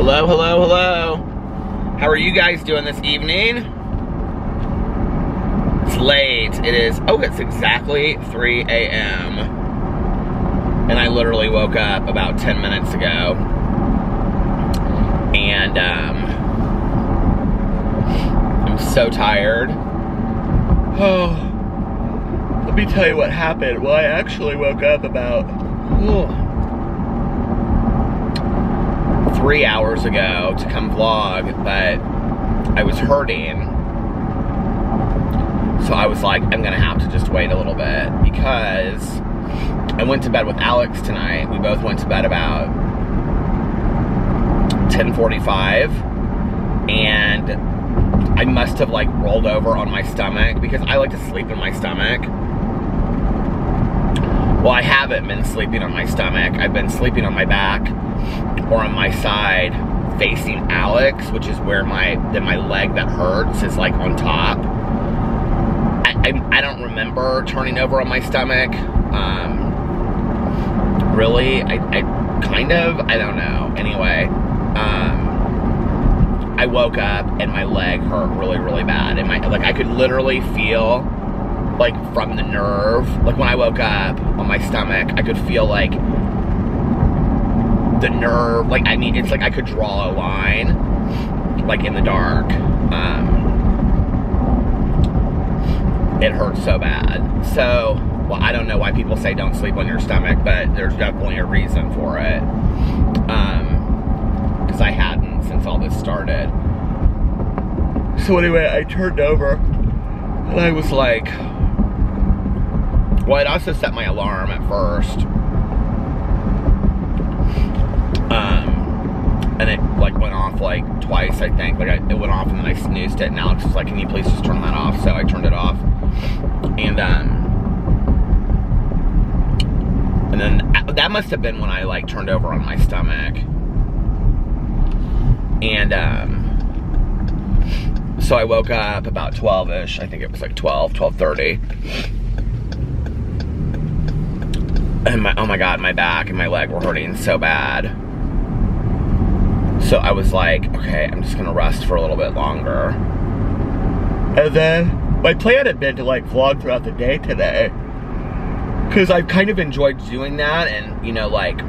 Hello, hello, hello. How are you guys doing this evening? It's late. It's exactly 3 a.m. And I literally woke up about 10 minutes ago. And I'm so tired. Oh, let me tell you what happened. Well, I actually woke up about 3 hours ago to come vlog, but I was hurting. So I was like, I'm gonna have to just wait a little bit because I went to bed with Alex tonight. We both went to bed about 10:45, and I must have like rolled over on my stomach because I like to sleep in my stomach. Well, I haven't been sleeping on my stomach. I've been sleeping on my back or on my side facing Alex, which is where my leg that hurts is like on top. I don't remember turning over on my stomach. Really, I don't know. Anyway, I woke up and my leg hurt really, really bad. And I could literally feel like from the nerve, like when I woke up on my stomach, I could feel like the nerve, like, I mean, it's like I could draw a line, like in the dark. It hurts so bad. So, well, I don't know why people say don't sleep on your stomach, but there's definitely a reason for it. Because I hadn't since all this started. So anyway, I turned over and I was like, well, I'd also set my alarm at first. And it like went off like twice, I think. Like it went off and then I snoozed it, and Alex was like, can you please just turn that off? So I turned it off. And then that must have been when I like turned over on my stomach. And so I woke up about 12-ish. I think it was like 12:30. And oh my God, my back and my leg were hurting so bad. So I was like, okay, I'm just gonna rest for a little bit longer. And then my plan had been to like vlog throughout the day today, because I've kind of enjoyed doing that, and you know, like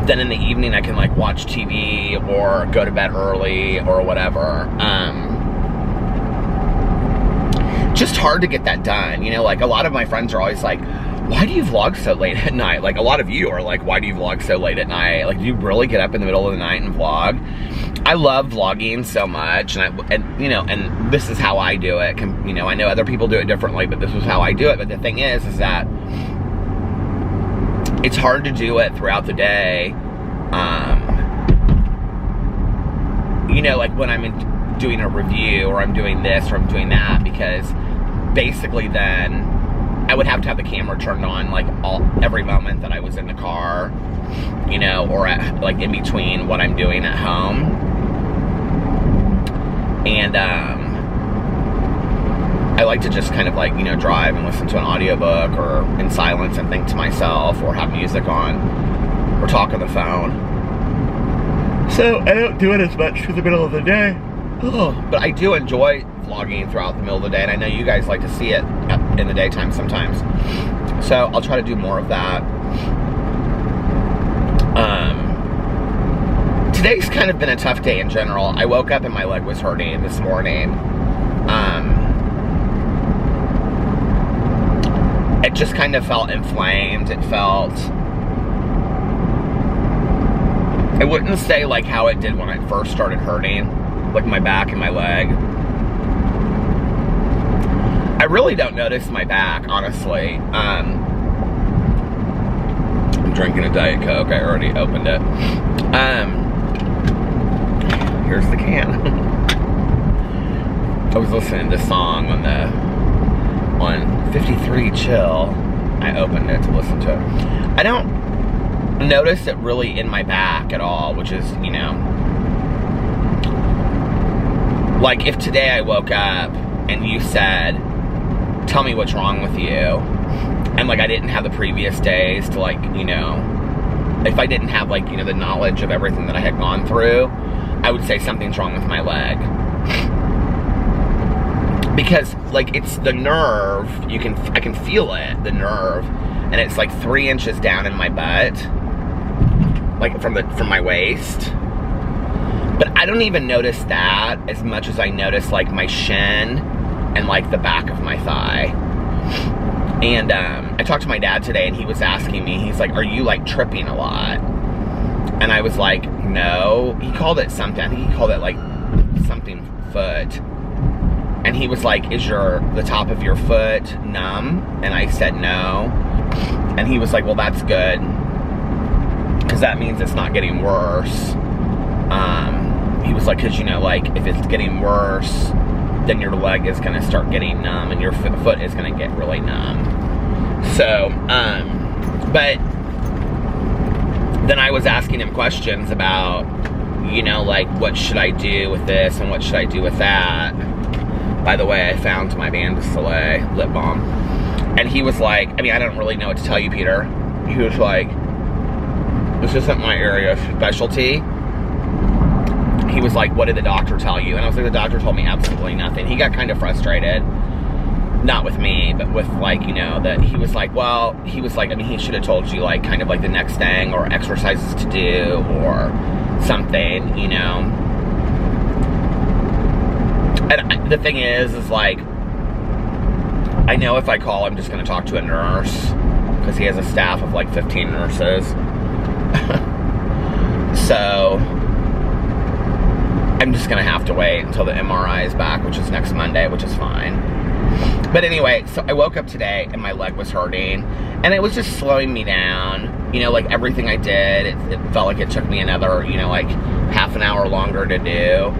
then in the evening I can like watch TV or go to bed early or whatever. Just hard to get that done, you know, like a lot of my friends are always like, why do you vlog so late at night? Like a lot of you are like, why do you vlog so late at night? Like, do you really get up in the middle of the night and vlog? I love vlogging so much, and you know, and this is how I do it. You know, I know other people do it differently, but this is how I do it. But the thing is that it's hard to do it throughout the day. You know, like when I'm doing a review or I'm doing this or I'm doing that, because basically then I would have to have the camera turned on like every moment that I was in the car, you know, or like in between what I'm doing at home. And I like to just kind of like, you know, drive and listen to an audiobook or in silence and think to myself, or have music on or talk on the phone. So I don't do it as much for the middle of the day. But I do enjoy vlogging throughout the middle of the day, and I know you guys like to see it in the daytime sometimes. So I'll try to do more of that. Today's kind of been a tough day in general. I woke up and my leg was hurting this morning. It just kind of felt inflamed. It felt, I wouldn't say like how it did when it first started hurting, like my back and my leg. I really don't notice my back, honestly. I'm drinking a Diet Coke. I already opened it. Here's the can. I was listening to this song on 53 Chill. I opened it to listen to it. I don't notice it really in my back at all, which is, you know, like if today I woke up and you said, tell me what's wrong with you, and like I didn't have the previous days to like, you know, if I didn't have, like, you know, the knowledge of everything that I had gone through, I would say something's wrong with my leg. Because, like, it's the nerve, I can feel it, the nerve, and it's like 3 inches down in my butt, like from my waist. But I don't even notice that as much as I notice, like, my shin and, like, the back of my thigh. And I talked to my dad today, and he was asking me, he's like, are you, like, tripping a lot? And I was like, no. He called it something. I think he called it, like, something foot. And he was like, is the top of your foot numb? And I said no. And he was like, well, that's good, because that means it's not getting worse. He was like, because, you know, like, if it's getting worse, then your leg is going to start getting numb, and your foot is going to get really numb. So, but then I was asking him questions about, you know, like, what should I do with this, and what should I do with that? By the way, I found my Van de Soleil lip balm. And he was like, I mean, I don't really know what to tell you, Peter. He was like, this isn't my area of specialty. He was like, what did the doctor tell you? And I was like, the doctor told me absolutely nothing. He got kind of frustrated. Not with me, but with, like, you know, that he was like, well, he was like, I mean, he should have told you, like, kind of like the next thing, or exercises to do, or something, you know. And the thing is like, I know if I call, I'm just going to talk to a nurse, because he has a staff of, like, 15 nurses. So I'm just going to have to wait until the MRI is back, which is next Monday, which is fine. But anyway, so I woke up today, and my leg was hurting, and it was just slowing me down. You know, like, everything I did, it felt like it took me another, you know, like, half an hour longer to do.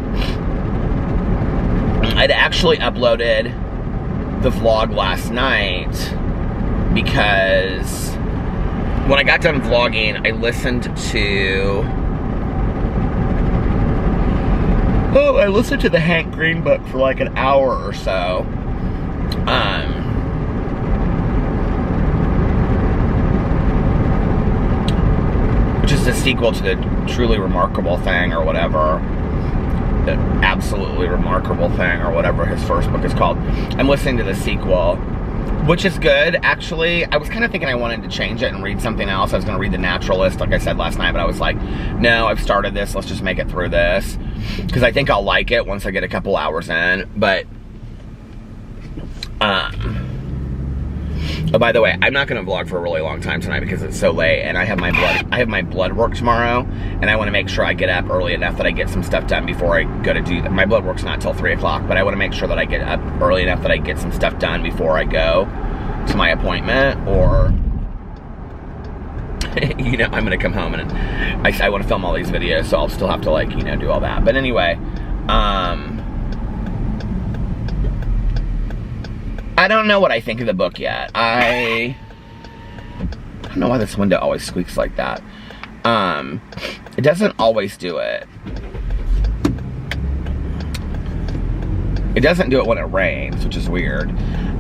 I'd actually uploaded the vlog last night, because when I got done vlogging, I listened to the Hank Green book for like an hour or so. Which is the sequel to the Truly Remarkable Thing, or whatever. The Absolutely Remarkable Thing, or whatever his first book is called. I'm listening to the sequel, which is good, actually. I was kind of thinking I wanted to change it and read something else. I was going to read The Naturalist, like I said last night, but I was like, no, I've started this, let's just make it through this, because I think I'll like it once I get a couple hours in. But oh, by the way, I'm not going to vlog for a really long time tonight, because it's so late, and I have my blood work tomorrow, and I want to make sure I get up early enough that I get some stuff done before I go to do that. My blood work's not till 3 o'clock, but I want to make sure that I get up early enough that I get some stuff done before I go to my appointment, or you know, I'm going to come home and I want to film all these videos, so I'll still have to, like, you know, do all that. But anyway, I don't know what I think of the book yet. I don't know why this window always squeaks like that. It doesn't always do it. It doesn't do it when it rains, which is weird.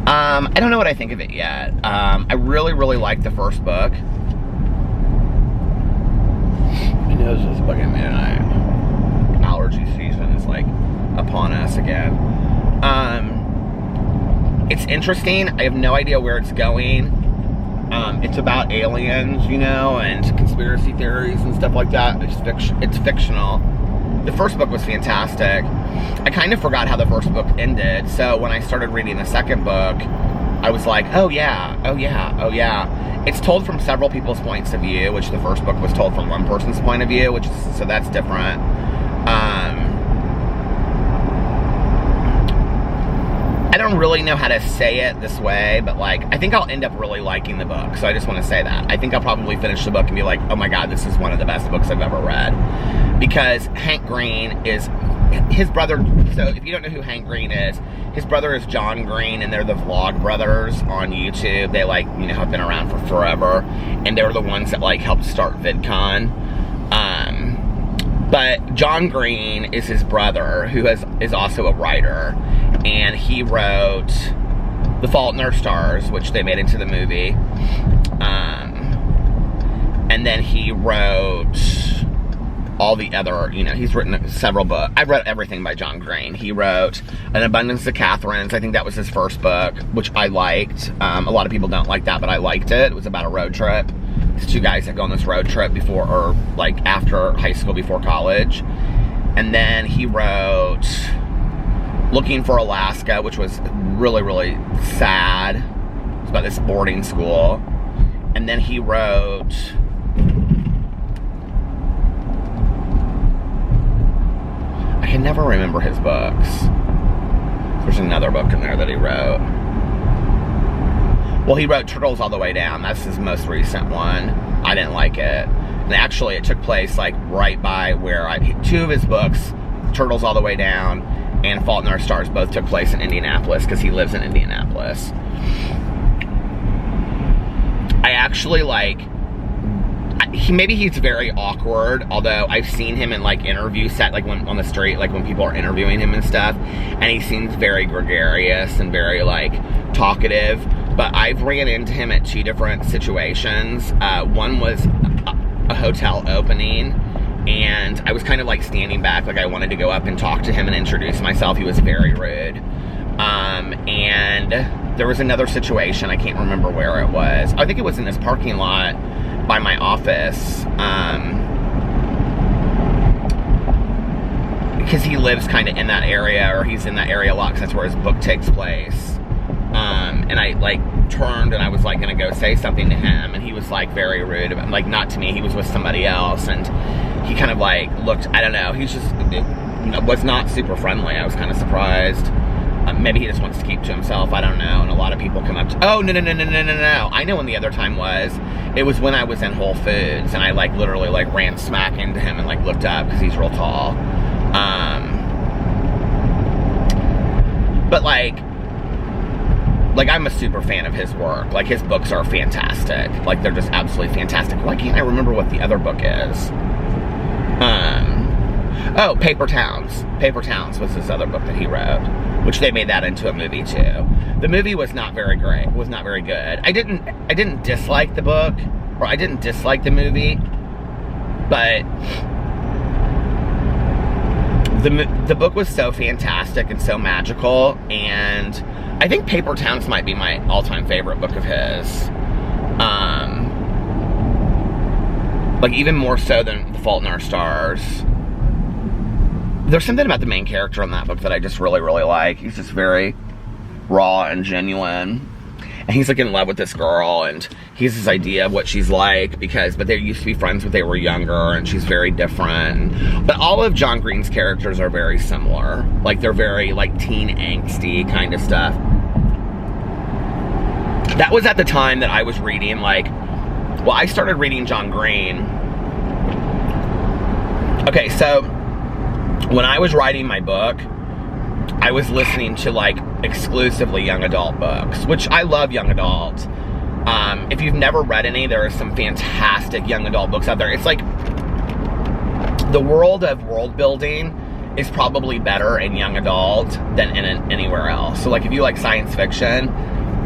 I don't know what I think of it yet. I really, really like the first book. My nose is bugging me tonight. Allergy season is, like, upon us again. It's interesting. I have no idea where it's going. It's about aliens, you know, and conspiracy theories and stuff like that. It's fictional. The first book was fantastic. I kind of forgot how the first book ended, so when I started reading the second book, I was like, oh yeah, oh yeah, oh yeah. It's told from several people's points of view, which the first book was told from one person's point of view, so that's different. I don't really know how to say it this way, but, like, I think I'll end up really liking the book, so I just want to say that. I think I'll probably finish the book and be like, oh my god, this is one of the best books I've ever read. Because Hank Green is his brother. So if you don't know who Hank Green is, his brother is John Green, and they're the Vlog Brothers on YouTube. They, like, you know, have been around for forever, and they were the ones that, like, helped start VidCon. But John Green is his brother, who is also a writer, and he wrote The Fault in Our Stars, which they made into the movie. And then he wrote all the other, you know, he's written several books. I've read everything by John Green. He wrote An Abundance of Catherines. I think that was his first book, which I liked. A lot of people don't like that, but I liked it. It was about a road trip. It's two guys that go on this road trip before, or like after high school, before college. And then he wrote Looking for Alaska, which was really, really sad. It's about this boarding school. And then he wrote I can never remember his books. There's another book in there that he wrote. Well, he wrote Turtles All the Way Down. That's his most recent one. I didn't like it. And actually, it took place like right by where two of his books, Turtles All the Way Down and Fault in Our Stars, both took place in Indianapolis because he lives in Indianapolis. I actually like, maybe he's very awkward, although I've seen him in like interview set, like when on the street, like when people are interviewing him and stuff, and he seems very gregarious and very like talkative. But I've ran into him at two different situations. One was a hotel opening, and I was kind of like standing back, like I wanted to go up and talk to him and introduce myself. He was very rude. And there was another situation, I can't remember where it was. I think it was in this parking lot by my office. Because he lives kind of in that area, or he's in that area a lot, because that's where his book takes place. And I like turned and I was like gonna go say something to him, and he was like very rude, like not to me, he was with somebody else, and he kind of like looked, I don't know, he's just, it was not super friendly. I was kind of surprised. Maybe he just wants to keep to himself, I don't know. And a lot of people come up to, oh, no. I know when the other time was. It was when I was in Whole Foods, and I like literally like ran smack into him and like looked up because he's real tall. But like I'm a super fan of his work. Like his books are fantastic. Like they're just absolutely fantastic. Why can't I remember what the other book is? Oh, Paper Towns. Paper Towns was his other book that he wrote, which they made that into a movie too. The movie was not very great. Was not very good. I didn't dislike the book, or I didn't dislike the movie, but the book was so fantastic and so magical, and I think Paper Towns might be my all-time favorite book of his. Like even more so than The Fault in Our Stars. There's something about the main character in that book that I just really, really like. He's just very raw and genuine. And he's like in love with this girl, and he has this idea of what she's like, but they used to be friends when they were younger, and she's very different. But all of John Green's characters are very similar. Like they're very like teen angsty kind of stuff. That was at the time that I was reading I started reading John Green. Okay, so when I was writing my book, I was listening to like exclusively young adult books, which I love young adult. If you've never read any, there are some fantastic young adult books out there. It's like the world of world building is probably better in young adult than in anywhere else. So like if you like science fiction,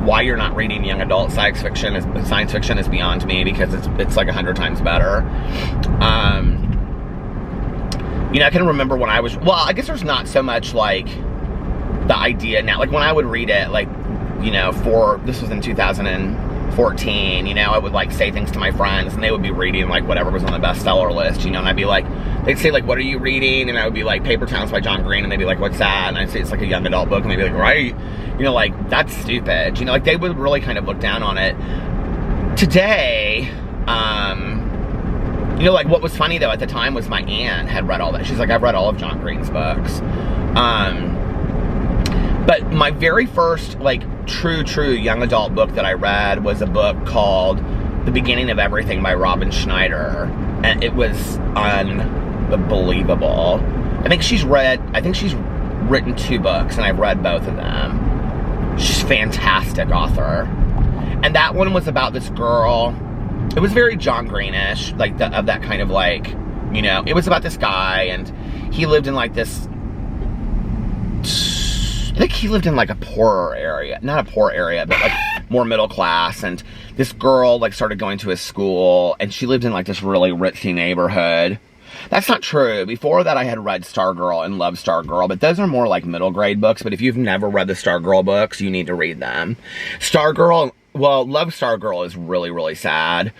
why you're not reading young adult science fiction is beyond me, because it's like 100 times better. You know, I can remember when I was, I guess there's not so much like the idea now, like when I would read it, like, you know, this was in 2014, you know, I would like say things to my friends, and they would be reading like whatever was on the bestseller list, you know, and I'd be like, they'd say like, what are you reading? And I would be like, Paper Towns by John Green, and they'd be like, what's that? And I'd say it's like a young adult book, and they'd be like, right? You know, like, that's stupid. You know, like they would really kind of look down on it. Today, you know, like what was funny though at the time was my aunt had read all that. She's like, I've read all of John Green's books. But my very first like true young adult book that I read was a book called The Beginning of Everything by Robin Schneider. And it was unbelievable. I think she's written 2 books, and I've read both of them. She's a fantastic author. And that one was about this girl. It was very John Greenish, like of that kind of like, you know, it was about this guy, and he lived in like this, I think he lived in like a poorer area, not a poor area, but like more middle class, and this girl, like, started going to his school, and she lived in, like, this really ritzy neighborhood. That's not true. Before that, I had read Stargirl and loved Stargirl, but those are more like middle grade books. But if you've never read the Stargirl books, you need to read them. Stargirl, well, Love Stargirl is really, really sad.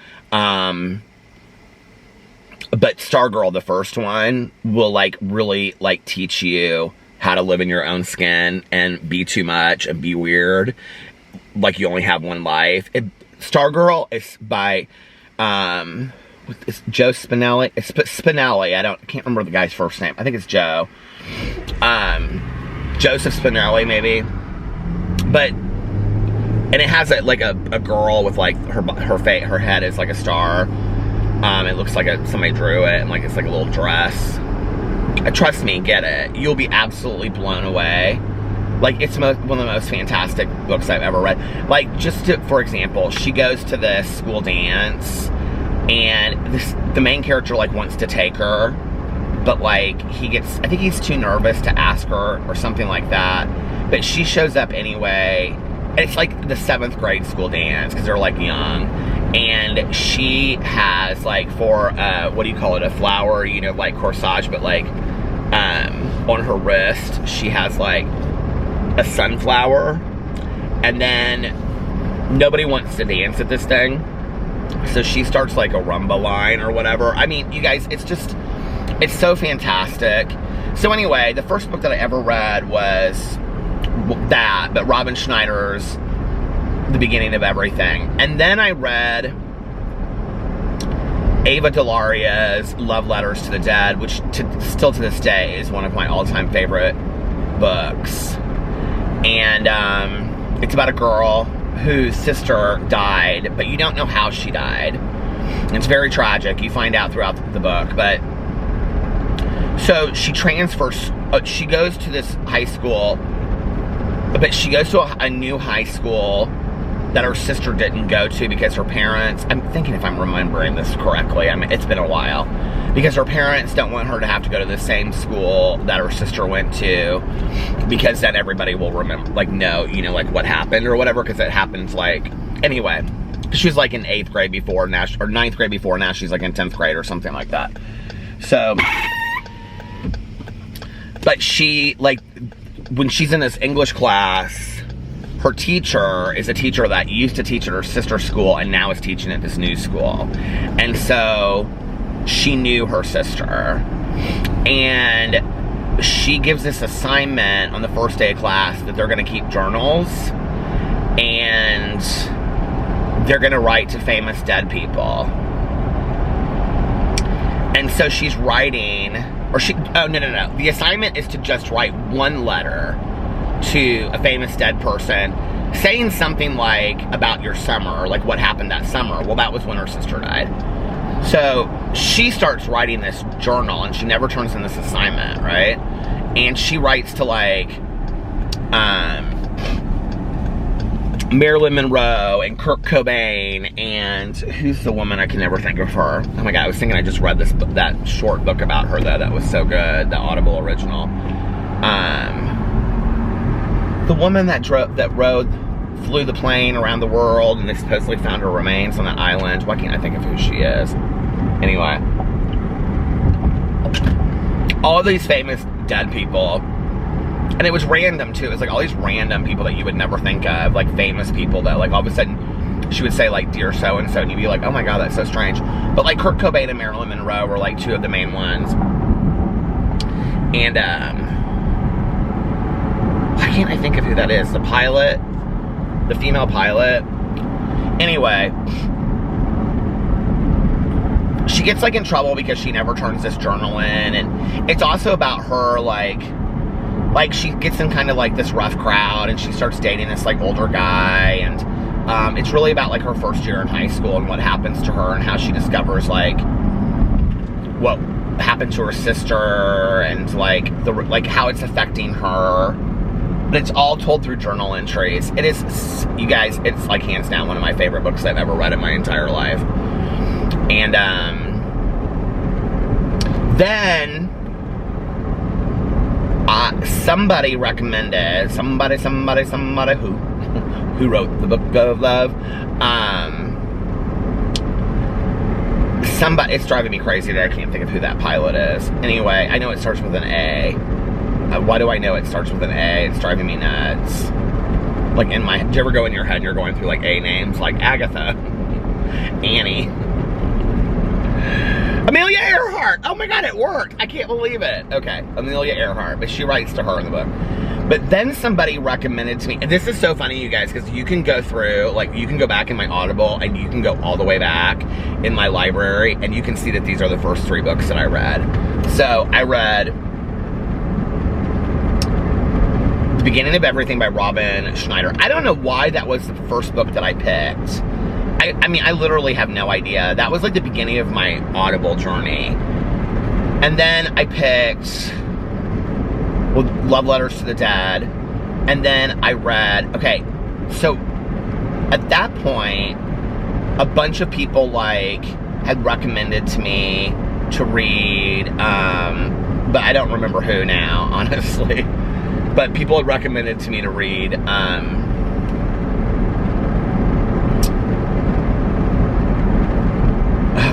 But Stargirl, the first one, will, like, really, like, teach you how to live in your own skin and be too much and be weird. Like, you only have one life. Stargirl is by, it's Joe Spinelli. It's Spinelli. I can't remember the guy's first name. I think it's Joe. Joseph Spinelli, maybe. But, and it has like a girl with, like, her head is like a star. It looks like somebody drew it, and, like, it's like a little dress. Trust me, get it. You'll be absolutely blown away. Like, it's one of the most fantastic books I've ever read. Like, for example, she goes to this school dance, and the main character, like, wants to take her, but, like, I think he's too nervous to ask her, or something like that. But she shows up anyway. It's like the 7th grade school dance, because they're, like, young. And she has, like, what do you call it, a flower, you know, like, corsage, but, like, on her wrist, she has, like, a sunflower. And then nobody wants to dance at this thing, so she starts, like, a rumba line or whatever. I mean, you guys, it's so fantastic. So anyway, the first book that I ever read was but Robin Schneider's The Beginning of Everything. And then I read Ava DeLaria's Love Letters to the Dead, which still to this day is one of my all-time favorite books. And it's about a girl whose sister died, but you don't know how she died. It's very tragic. You find out throughout the book. But so she transfers. She goes to this high school, but she goes to a new high school that her sister didn't go to because her parents, I'm thinking if I'm remembering this correctly, I mean, it's been a while, because her parents don't want her to have to go to the same school that her sister went to, because then everybody will remember, like, know, you know, like, what happened or whatever, because it happens, like, anyway, she was, like, in 8th grade before, now, or 9th grade before, now she's, like, in 10th grade or something like that. So, but she, like, when she's in this English class, her teacher is a teacher that used to teach at her sister's school and now is teaching at this new school. And so she knew her sister. And she gives this assignment on the first day of class that they're going to keep journals. And they're going to write to famous dead people. And so she's writing, no. The assignment is to just write one letter to a famous dead person, saying something like, about your summer, like what happened that summer. Well, that was when her sister died. So she starts writing this journal, and she never turns in this assignment, right? And she writes to, like, Marilyn Monroe and Kurt Cobain, and who's the woman? I can never think of her. Oh my God, I was thinking I just read that short book about her, though. That was so good, the Audible original. The woman that flew the plane around the world, and they supposedly found her remains on that island. Why can't I think of who she is? Anyway. All of these famous dead people, and it was random too. It was like all these random people that you would never think of, like famous people that, like, all of a sudden she would say, like, dear so-and-so, and you'd be like, oh my God, that's so strange. But, like, Kurt Cobain and Marilyn Monroe were, like, two of the main ones. And, why can't I think of who that is? The pilot? The female pilot? Anyway, she gets, like, in trouble because she never turns this journal in, and it's also about her, like she gets in kind of, like, this rough crowd, and she starts dating this, like, older guy, and it's really about, like, her first year in high school and what happens to her and how she discovers, like, what happened to her sister and, like, how it's affecting her. But it's all told through journal entries. It is, you guys, it's, like, hands down one of my favorite books I've ever read in my entire life. And, then, somebody recommended, somebody who who wrote the Book of Love. It's driving me crazy that I can't think of who that pilot is. Anyway, I know it starts with an A. Why do I know it starts with an A? It's driving me nuts. Like do you ever go in your head and you're going through like A names? Like Agatha, Annie, Amelia Earhart. Oh my God, it worked. I can't believe it. Okay, Amelia Earhart, but she writes to her in the book. But then somebody recommended to me, and this is so funny, you guys, because you can go through, like, you can go back in my Audible, and you can go all the way back in my library, and you can see that these are the first 3 books that I read. So, I read The Beginning of Everything by Robin Schneider. I don't know why that was the first book that I picked. I mean, I literally have no idea. That was, like, the beginning of my Audible journey. And then I picked Love Letters to the Dead, and then I read, okay, so at that point, a bunch of people, like, had recommended to me to read, but I don't remember who now, honestly, but people had recommended to me to read,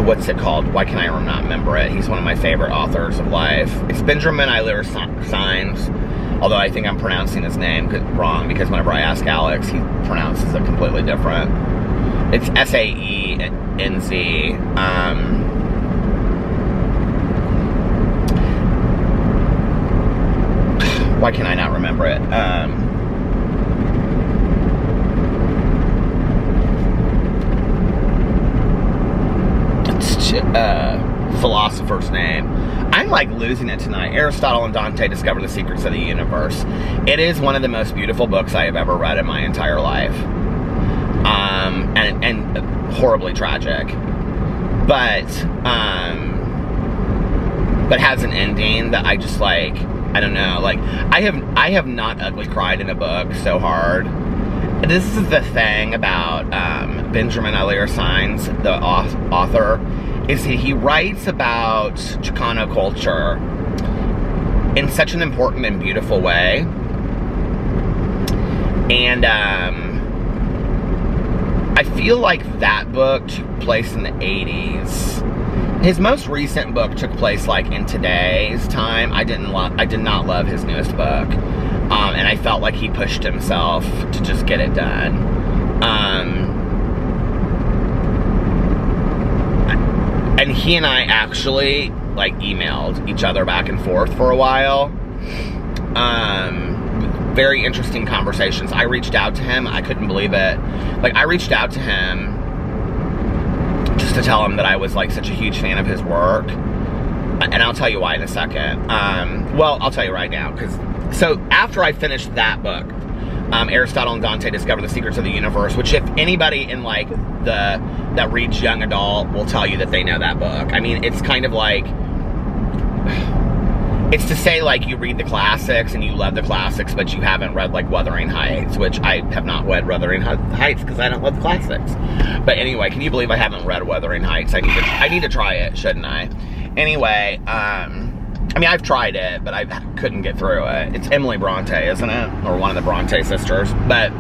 what's it called? Why can I not remember it? He's one of my favorite authors of life. It's Benjamin Eiler Sainz, although I think I'm pronouncing his name wrong, because whenever I ask Alex, he pronounces it completely different. It's S-A-E-N-Z. Why can I not remember it? Philosopher's name. I'm like losing it tonight. Aristotle and Dante discover the secrets of the universe. It is one of the most beautiful books I have ever read in my entire life. And horribly tragic. But has an ending that I just like, I don't know, like I have not ugly cried in a book so hard. This is the thing about Benjamin Eiler Sainz, the author, is he writes about Chicano culture in such an important and beautiful way. And I feel like that book took place in the 80s. His most recent book took place like in today's time. I did not love his newest book. And I felt like he pushed himself to just get it done. And he and I actually, like, emailed each other back and forth for a while. Very interesting conversations. I reached out to him. I couldn't believe it. Like, I reached out to him just to tell him that I was, like, such a huge fan of his work. And I'll tell you why in a second. Well, I'll tell you right now, because... So, after I finished that book, Aristotle and Dante discover the secrets of the universe, which if anybody in, like, that reads young adult will tell you that they know that book. I mean, it's kind of like... It's to say, like, you read the classics and you love the classics, but you haven't read, like, Wuthering Heights, which I have not read Wuthering Heights because I don't love the classics. But anyway, can you believe I haven't read Wuthering Heights? I need to try it, shouldn't I? Anyway, I mean, I've tried it, but I couldn't get through it. It's Emily Bronte, isn't it? Or one of the Bronte sisters. But,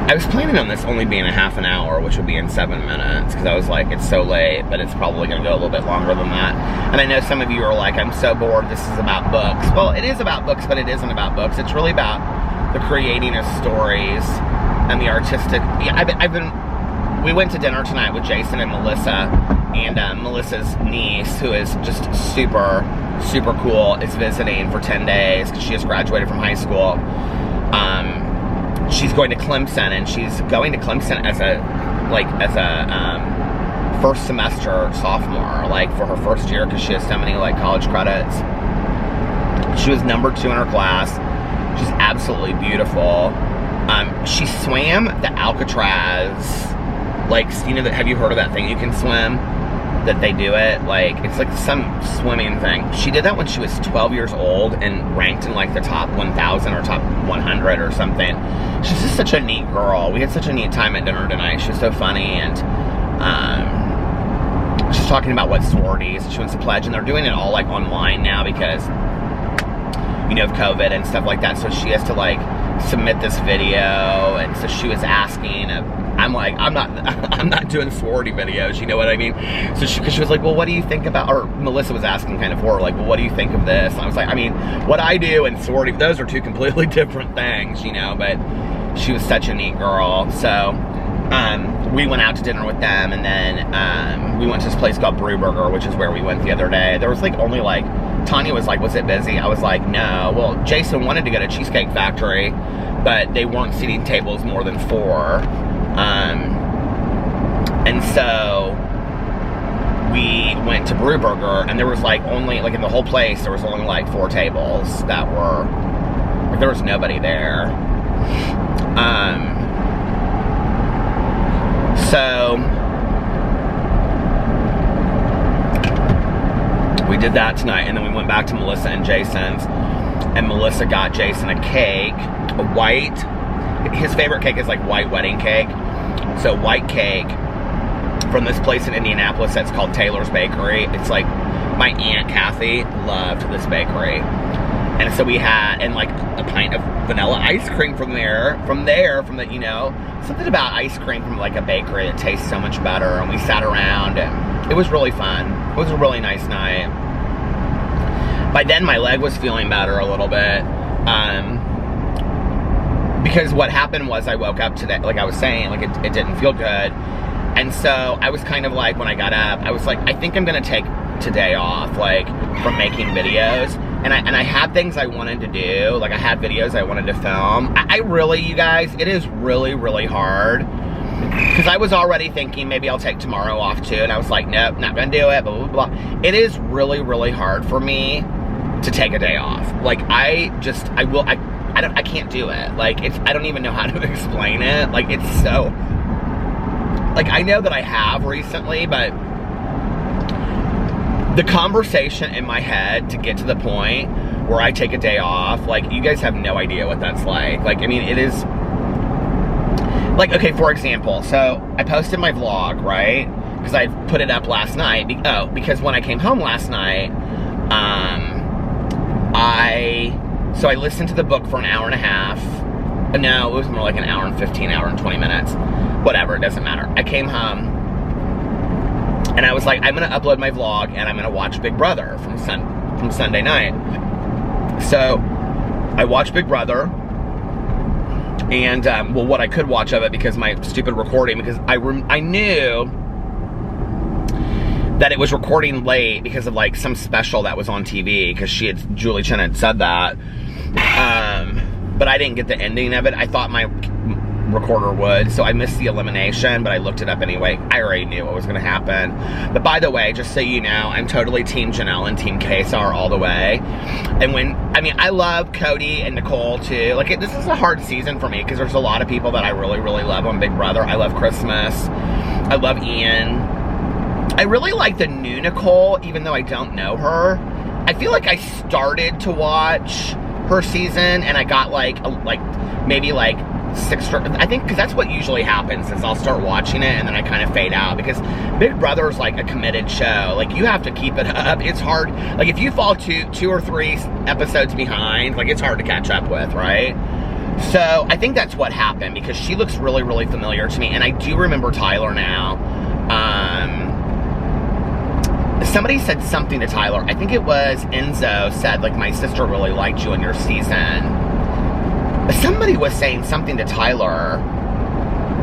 I was planning on this only being a half an hour, which would be in 7 minutes, because I was like, it's so late, but it's probably going to go a little bit longer than that. And I know some of you are like, I'm so bored, this is about books. Well, it is about books, but it isn't about books. It's really about the creating of stories and the artistic... Yeah, we went to dinner tonight with Jason and Melissa, and Melissa's niece, who is just super, super cool, is visiting for 10 days, because she just graduated from high school. She's going to Clemson, and she's going to Clemson as a first semester sophomore, like for her first year, because she has so many like college credits. She was number 2 in her class. She's absolutely beautiful. She swam the Alcatraz, like, you know, have you heard of that thing you can swim? That they do it, like, it's like some swimming thing. She did that when she was 12 years old and ranked in like the top 1,000 or top 100 or something. She's just such a neat girl. We had such a neat time at dinner tonight. She was so funny, and she's talking about what sororities she wants to pledge, and they're doing it all like online now because you know, of COVID and stuff like that. So she has to like submit this video, and so she was asking. I'm like, I'm not doing sorority videos, you know what I mean? So she was like, well, what do you think about, or Melissa was asking kind of for her, like, well, what do you think of this? And I was like, I mean, what I do and sorority, those are two completely different things, you know, but she was such a neat girl. So, we went out to dinner with them, and then, we went to this place called Brew Burger, which is where we went the other day. There was like only like, Tanya was like, was it busy? I was like, no. Well, Jason wanted to go to Cheesecake Factory, but they weren't seating tables more than 4. And so we went to Brew Burger, and there was like only, like in the whole place, there was only like 4 tables that were, like, there was nobody there. So we did that tonight, and then we went back to Melissa and Jason's, and Melissa got Jason a cake, a white, his favorite cake is like white wedding cake. So white cake from this place in Indianapolis that's called Taylor's Bakery. It's like, my Aunt Kathy loved this bakery. And so we had, and like a pint of vanilla ice cream from the, you know, something about ice cream from like a bakery that tastes so much better. And we sat around, and it was really fun. It was a really nice night. By then my leg was feeling better a little bit. Because what happened was I woke up today, like I was saying, like it didn't feel good. And so I was kind of like, when I got up, I was like, I think I'm gonna take today off, like, from making videos. And I had things I wanted to do, like I had videos I wanted to film. I really, you guys, it is really, really hard. Because I was already thinking maybe I'll take tomorrow off too. And I was like, nope, not gonna do it, blah, blah, blah. It is really, really hard for me to take a day off. Like, I can't do it. Like, I don't even know how to explain it. Like, it's so, like, I know that I have recently, but the conversation in my head to get to the point where I take a day off, like, you guys have no idea what that's like. Like, I mean, it is, like, okay, for example, so I posted my vlog, right? Because I put it up last night. Because when I came home last night, so I listened to the book for an hour and a half. No, it was more like an hour and 15, hour and 20 minutes. Whatever, it doesn't matter. I came home, and I was like, I'm gonna upload my vlog, and I'm gonna watch Big Brother from Sunday night. So I watched Big Brother, and well, what I could watch of it, because my stupid recording, because I knew that it was recording late because of like some special that was on TV, because Julie Chen had said that. But I didn't get the ending of it. I thought my recorder would, so I missed the elimination, but I looked it up anyway. I already knew what was gonna happen. But by the way, just so you know, I'm totally Team Janelle and Team Kesar all the way. And I love Cody and Nicole too. Like, this is a hard season for me, because there's a lot of people that I really, really love on Big Brother. I love Christmas. I love Ian. I really like the new Nicole, even though I don't know her. I feel like I started to watch her season, and I got maybe 6, I think, because that's what usually happens, is I'll start watching it, and then I kind of fade out, because Big Brother is like a committed show. Like, you have to keep it up. It's hard. Like, if you fall two or 3 episodes behind, like, it's hard to catch up with, right? So I think that's what happened, because she looks really, really familiar to me, and I do remember Tyler now. Somebody said something to Tyler. I think it was Enzo said, like, my sister really liked you in your season. Somebody was saying something to Tyler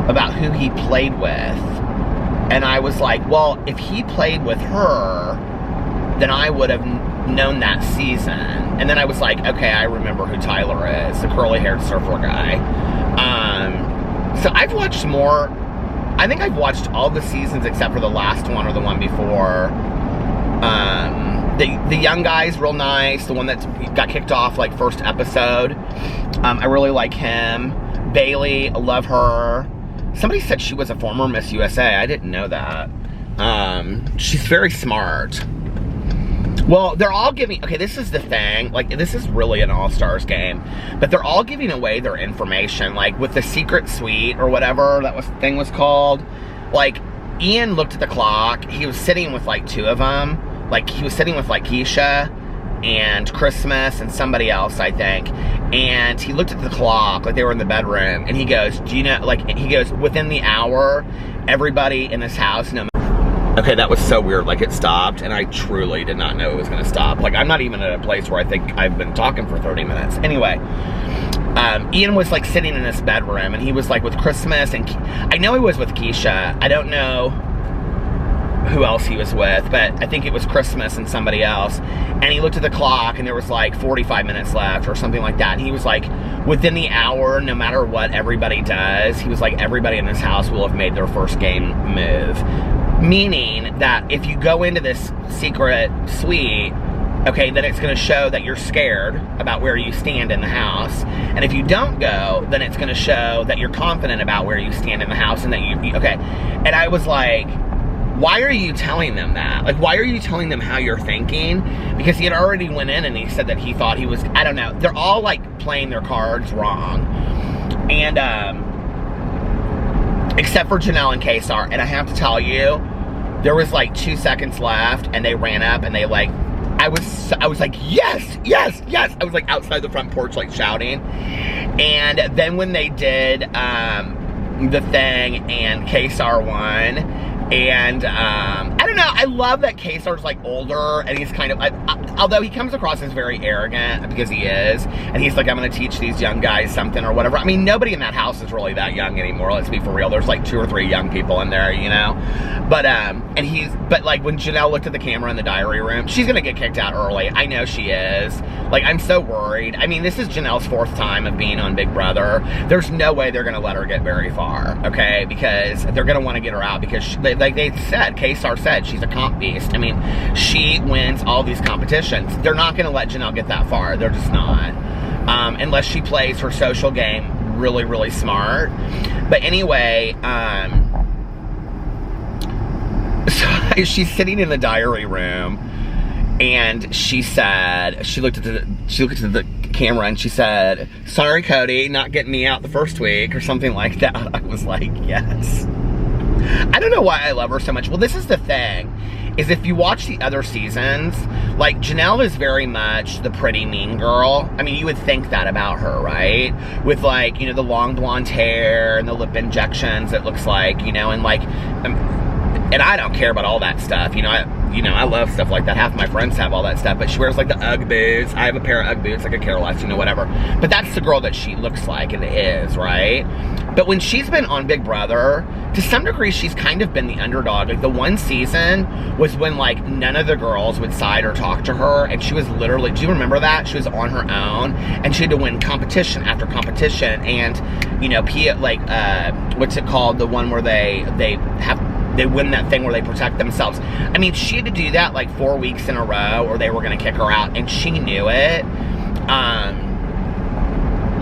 about who he played with. And I was like, well, if he played with her, then I would have known that season. And then I was like, okay, I remember who Tyler is, the curly-haired surfer guy. So I've watched more. I think I've watched all the seasons except for the last one or the one before. The young guy's real nice. The one that got kicked off, like, first episode. I really like him. Bailey, I love her. Somebody said she was a former Miss USA. I didn't know that. She's very smart. Well, they're all giving, okay, this is the thing, like, this is really an all-stars game, but they're all giving away their information, like, with the secret suite, or whatever thing was called. Like, Ian looked at the clock, he was sitting with, like, 2 of them, like, he was sitting with, like, Keisha, and Christmas and somebody else, I think. And he looked at the clock, like they were in the bedroom, and he goes, do you know, like, he goes, within the hour, everybody in this house, no matter. Okay, that was so weird, like it stopped, and I truly did not know it was gonna stop. Like, I'm not even at a place where I think I've been talking for 30 minutes. Anyway, Ian was like sitting in this bedroom, and he was like with Christmas, and I know he was with Keisha. I don't know who else he was with, but I think it was Christmas and somebody else. And he looked at the clock, and there was like 45 minutes left or something like that. And he was like, within the hour, no matter what everybody does, he was like, everybody in this house will have made their first game move. Meaning that if you go into this secret suite, okay, then it's going to show that you're scared about where you stand in the house. And if you don't go, then it's going to show that you're confident about where you stand in the house and that you okay. And I was like, why are you telling them that? Like, why are you telling them how you're thinking? Because he had already went in and he said that he thought he was, I don't know. They're all like playing their cards wrong. And, except for Janelle and Kaysar. And I have to tell you, there was like 2 seconds left and they ran up and they like, I was like, yes, yes, yes. I was like outside the front porch, like shouting. And then when they did, the thing and Kaysar won. And, I don't know, I love that Kaysar's like older and he's kind of, although he comes across as very arrogant because he is, and he's like, I'm gonna teach these young guys something or whatever. I mean, nobody in that house is really that young anymore, let's be for real. There's like 2 or 3 young people in there, you know? But, but like when Janelle looked at the camera in the diary room, she's gonna get kicked out early. I know she is. Like, I'm so worried. I mean, this is Janelle's 4th time of being on Big Brother. There's no way they're gonna let her get very far, okay? Because they're gonna wanna get her out because like they said, Kaysar said, she's a comp beast. I mean, she wins all these competitions. They're not going to let Janelle get that far. They're just not. Unless she plays her social game really, really smart. But anyway, so she's sitting in the diary room, and she said, she looked at the camera and she said, sorry, Cody, not getting me out the first week or something like that. I was like, yes. I don't know why I love her so much. Well, this is the thing, is if you watch the other seasons, like, Janelle is very much the pretty mean girl. I mean, you would think that about her, right? With, like, you know, the long blonde hair and the lip injections, it looks like, you know, and, like, and I don't care about all that stuff, you know, I love stuff like that. Half my friends have all that stuff, but she wears like the Ugg boots. I have a pair of Ugg boots, like a care less, you know, whatever. But that's the girl that she looks like and is, right? But when she's been on Big Brother, to some degree, she's kind of been the underdog. Like, the one season was when, like, none of the girls would side or talk to her, and she was literally, do you remember that? She was on her own, and she had to win competition after competition, and, you know, what's it called? The one where they win that thing where they protect themselves. I mean, she had to do that like 4 weeks in a row or they were going to kick her out, and she knew it.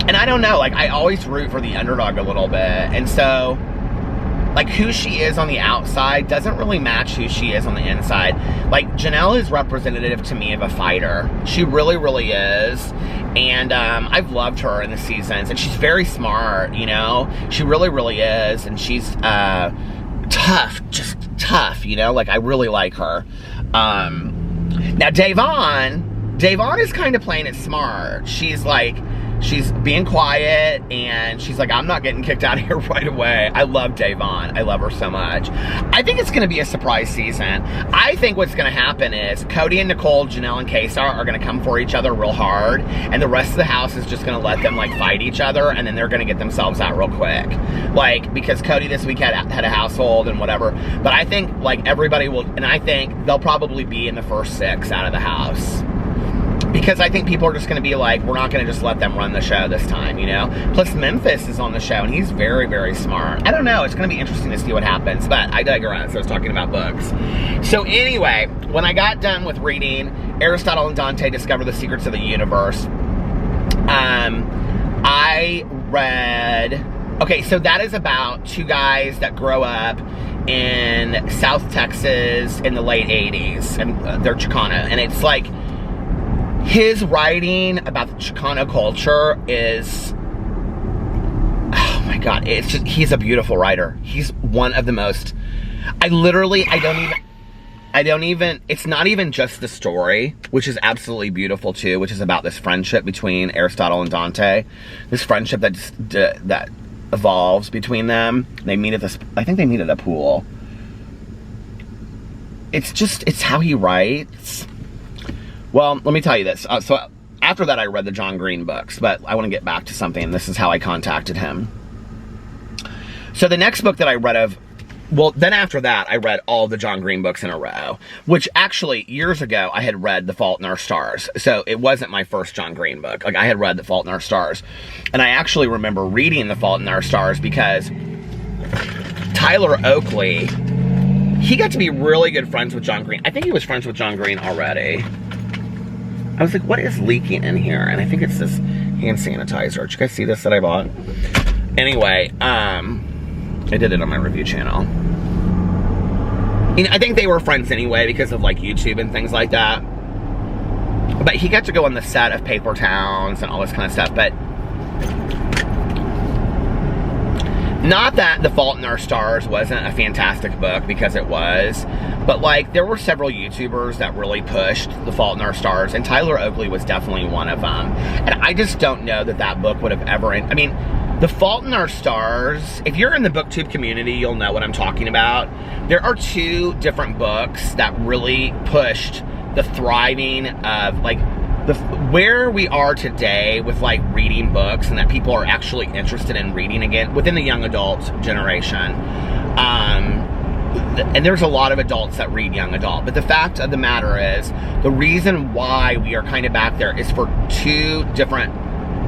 And I don't know, like, I always root for the underdog a little bit. And so, like, who she is on the outside doesn't really match who she is on the inside. Like, Janelle is representative to me of a fighter. She really, really is. And I've loved her in the seasons. And she's very smart, you know? She really, really is. And she's tough, just tough, you know? Like, I really like her. Now, Da'Vonne is kind of playing it smart. She's like, she's being quiet, and she's like, I'm not getting kicked out of here right away. I love Da'Vonne. I love her so much. I think it's going to be a surprise season. I think what's going to happen is Cody and Nicole, Janelle and Kaysar are going to come for each other real hard, and the rest of the house is just going to let them, like, fight each other, and then they're going to get themselves out real quick. Like, because Cody this week had a household and whatever. But I think, like, everybody will, and I think they'll probably be in the first 6 out of the house. Because I think people are just going to be like, we're not going to just let them run the show this time, you know? Plus, Memphis is on the show, and he's very, very smart. I don't know. It's going to be interesting to see what happens, but I digress. I was talking about books. So anyway, when I got done with reading Aristotle and Dante Discover the Secrets of the Universe, I read... Okay, so that is about 2 guys that grow up in South Texas in the late 80s, and they're Chicano, and it's like... His writing about the Chicano culture is, oh my God, it's just, he's a beautiful writer. He's one of the most, I don't even, it's not even just the story, which is absolutely beautiful too, which is about this friendship between Aristotle and Dante. This friendship that evolves between them. They meet at I think they meet at a pool. It's how he writes. Well, let me tell you this. So after that, I read the John Green books, but I want to get back to something. This is how I contacted him. So the next book that I read then after that, I read all the John Green books in a row, which actually, years ago, I had read The Fault in Our Stars. So it wasn't my first John Green book. Like, I had read The Fault in Our Stars. And I actually remember reading The Fault in Our Stars because Tyler Oakley, he got to be really good friends with John Green. I think he was friends with John Green already. I was like, what is leaking in here? And I think it's this hand sanitizer. Did you guys see this that I bought? Anyway, I did it on my review channel. I think they were friends anyway because of like YouTube and things like that. But he got to go on the set of Paper Towns and all this kind of stuff. But not that The Fault in Our Stars wasn't a fantastic book, because it was. But like, there were several YouTubers that really pushed The Fault in Our Stars, and Tyler Oakley was definitely one of them. And I just don't know that book would have ever... I mean, The Fault in Our Stars, if you're in the booktube community, you'll know what I'm talking about. There are two different books that really pushed the thriving of, like, where we are today with, like, reading books, and that people are actually interested in reading again within the young adult generation. And there's a lot of adults that read young adult, but the fact of the matter is, the reason why we are kind of back there is for two different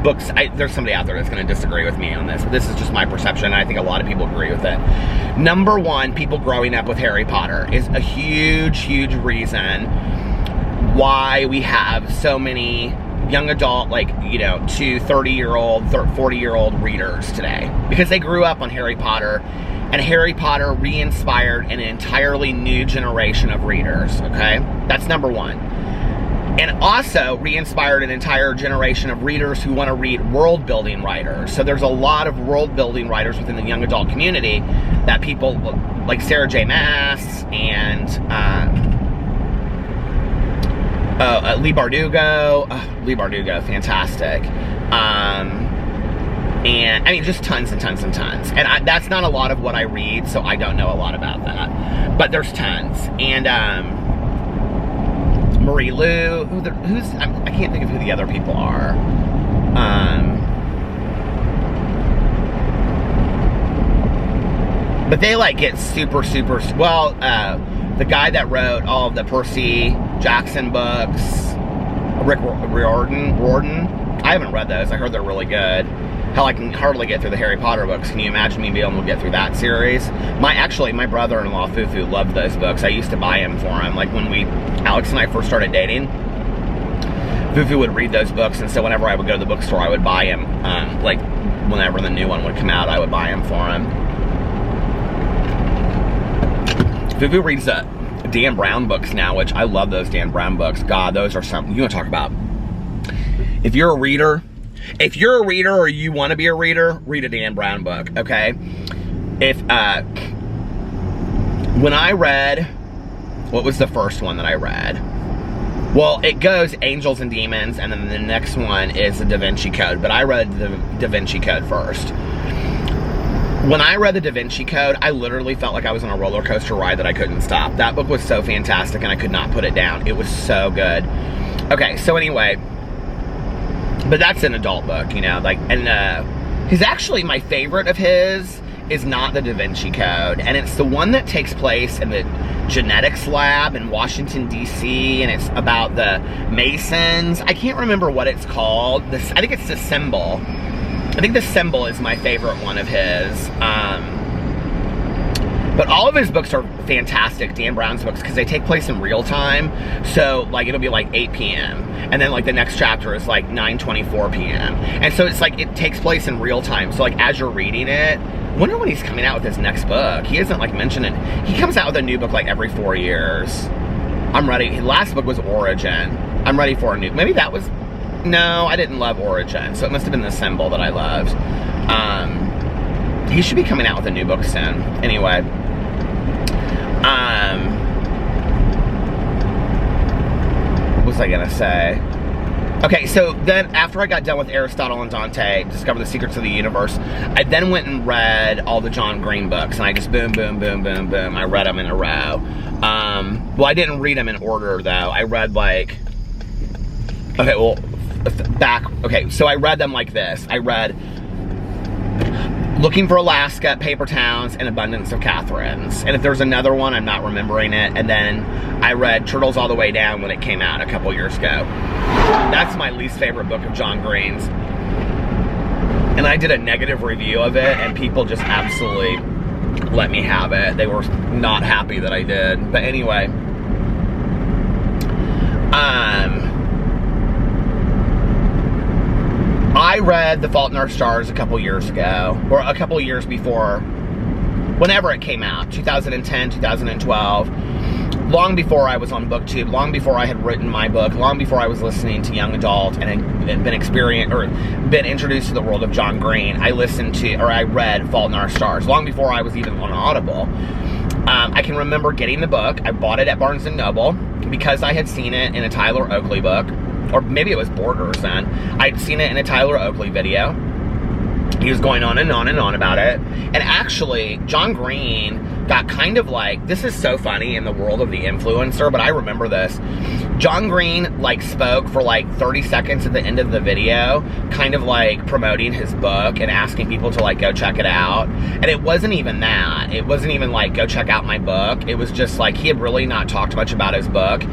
books. There's somebody out there that's going to disagree with me on this, but this is just my perception, and I think a lot of people agree with it. Number one, people growing up with Harry Potter is a huge, huge reason why we have so many young adult, like, you know, to 30-year-old, 40-year-old readers today, because they grew up on Harry Potter, and Harry Potter re-inspired an entirely new generation of readers, okay? That's number one. And also re-inspired an entire generation of readers who want to read world-building writers. So there's a lot of world-building writers within the young adult community that people like Sarah J. Maas and Leigh Bardugo. Leigh Bardugo, fantastic. And I mean, just tons and tons and tons. And that's not a lot of what I read, so I don't know a lot about that. But there's tons. And Marie Lu, I can't think of who the other people are. But they like get super, well, the guy that wrote all of the Percy Jackson books, Rick Riordan, I haven't read those. I heard they're really good. Hell, I can hardly get through the Harry Potter books. Can you imagine me being able to get through that series? My brother-in-law, Fufu, loved those books. I used to buy them for him. Like, when Alex and I first started dating, Fufu would read those books, and so whenever I would go to the bookstore, I would buy him. Like, whenever the new one would come out, I would buy him for him. Fufu reads the Dan Brown books now, which I love those Dan Brown books. God, those are something you want to talk about. If you're a reader or you want to be a reader, read a Dan Brown book, okay? When I read, what was the first one that I read? Well, it goes Angels and Demons, and then the next one is the Da Vinci Code, but I read the Da Vinci Code first. When I read the Da Vinci Code, I literally felt like I was on a roller coaster ride that I couldn't stop. That book was so fantastic, and I could not put it down. It was so good. Okay, so anyway, but that's an adult book, you know, like, and his, actually, my favorite of his is not the Da Vinci Code, and it's the one that takes place in the genetics lab in Washington, D.C., and it's about the Masons. I can't remember what it's called. I think it's The Symbol. I think The Symbol is my favorite one of his. But all of his books are fantastic, Dan Brown's books, because they take place in real time. So, like, it'll be like 8 p.m. And then, like, the next chapter is like 9:24 p.m. And so it's like, it takes place in real time. So, like, as you're reading it, I wonder when he's coming out with his next book. He hasn't, like, mentioned it. He comes out with a new book, like, every 4 years. I'm ready. His last book was Origin. I'm ready for a new... Maybe that was... No, I didn't love Origin. So it must have been The Symbol that I loved. He should be coming out with a new book soon. Anyway. was I gonna say? Okay, so then after I got done with Aristotle and Dante, discovered the secrets of the universe, I then went and read all the John Green books, and I just boom, boom, boom, boom, boom. I read them in a row. Well, I didn't read them in order though. I read like, okay, well, okay, so I read them like this. I read Looking for Alaska, Paper Towns, and Abundance of Catherines. And if there's another one, I'm not remembering it. And then I read Turtles All the Way Down when it came out a couple years ago. That's my least favorite book of John Green's. And I did a negative review of it, and people just absolutely let me have it. They were not happy that I did. But anyway, I read The Fault in Our Stars a couple years ago, or a couple years before, whenever it came out, 2010, 2012, long before I was on BookTube, long before I had written my book, long before I was listening to young adult and had been introduced to the world of John Green. I read Fault in Our Stars, long before I was even on Audible. I can remember getting the book. I bought it at Barnes & Noble because I had seen it in a Tyler Oakley book. Or maybe it was Borders then. I'd seen it in a Tyler Oakley video. He was going on and on and on about it. And actually, John Green got kind of like, this is so funny in the world of the influencer, but I remember this. John Green like spoke for like 30 seconds at the end of the video, kind of like promoting his book and asking people to like go check it out. And it wasn't even that. It wasn't even like go check out my book. It was just like he had really not talked much about his book.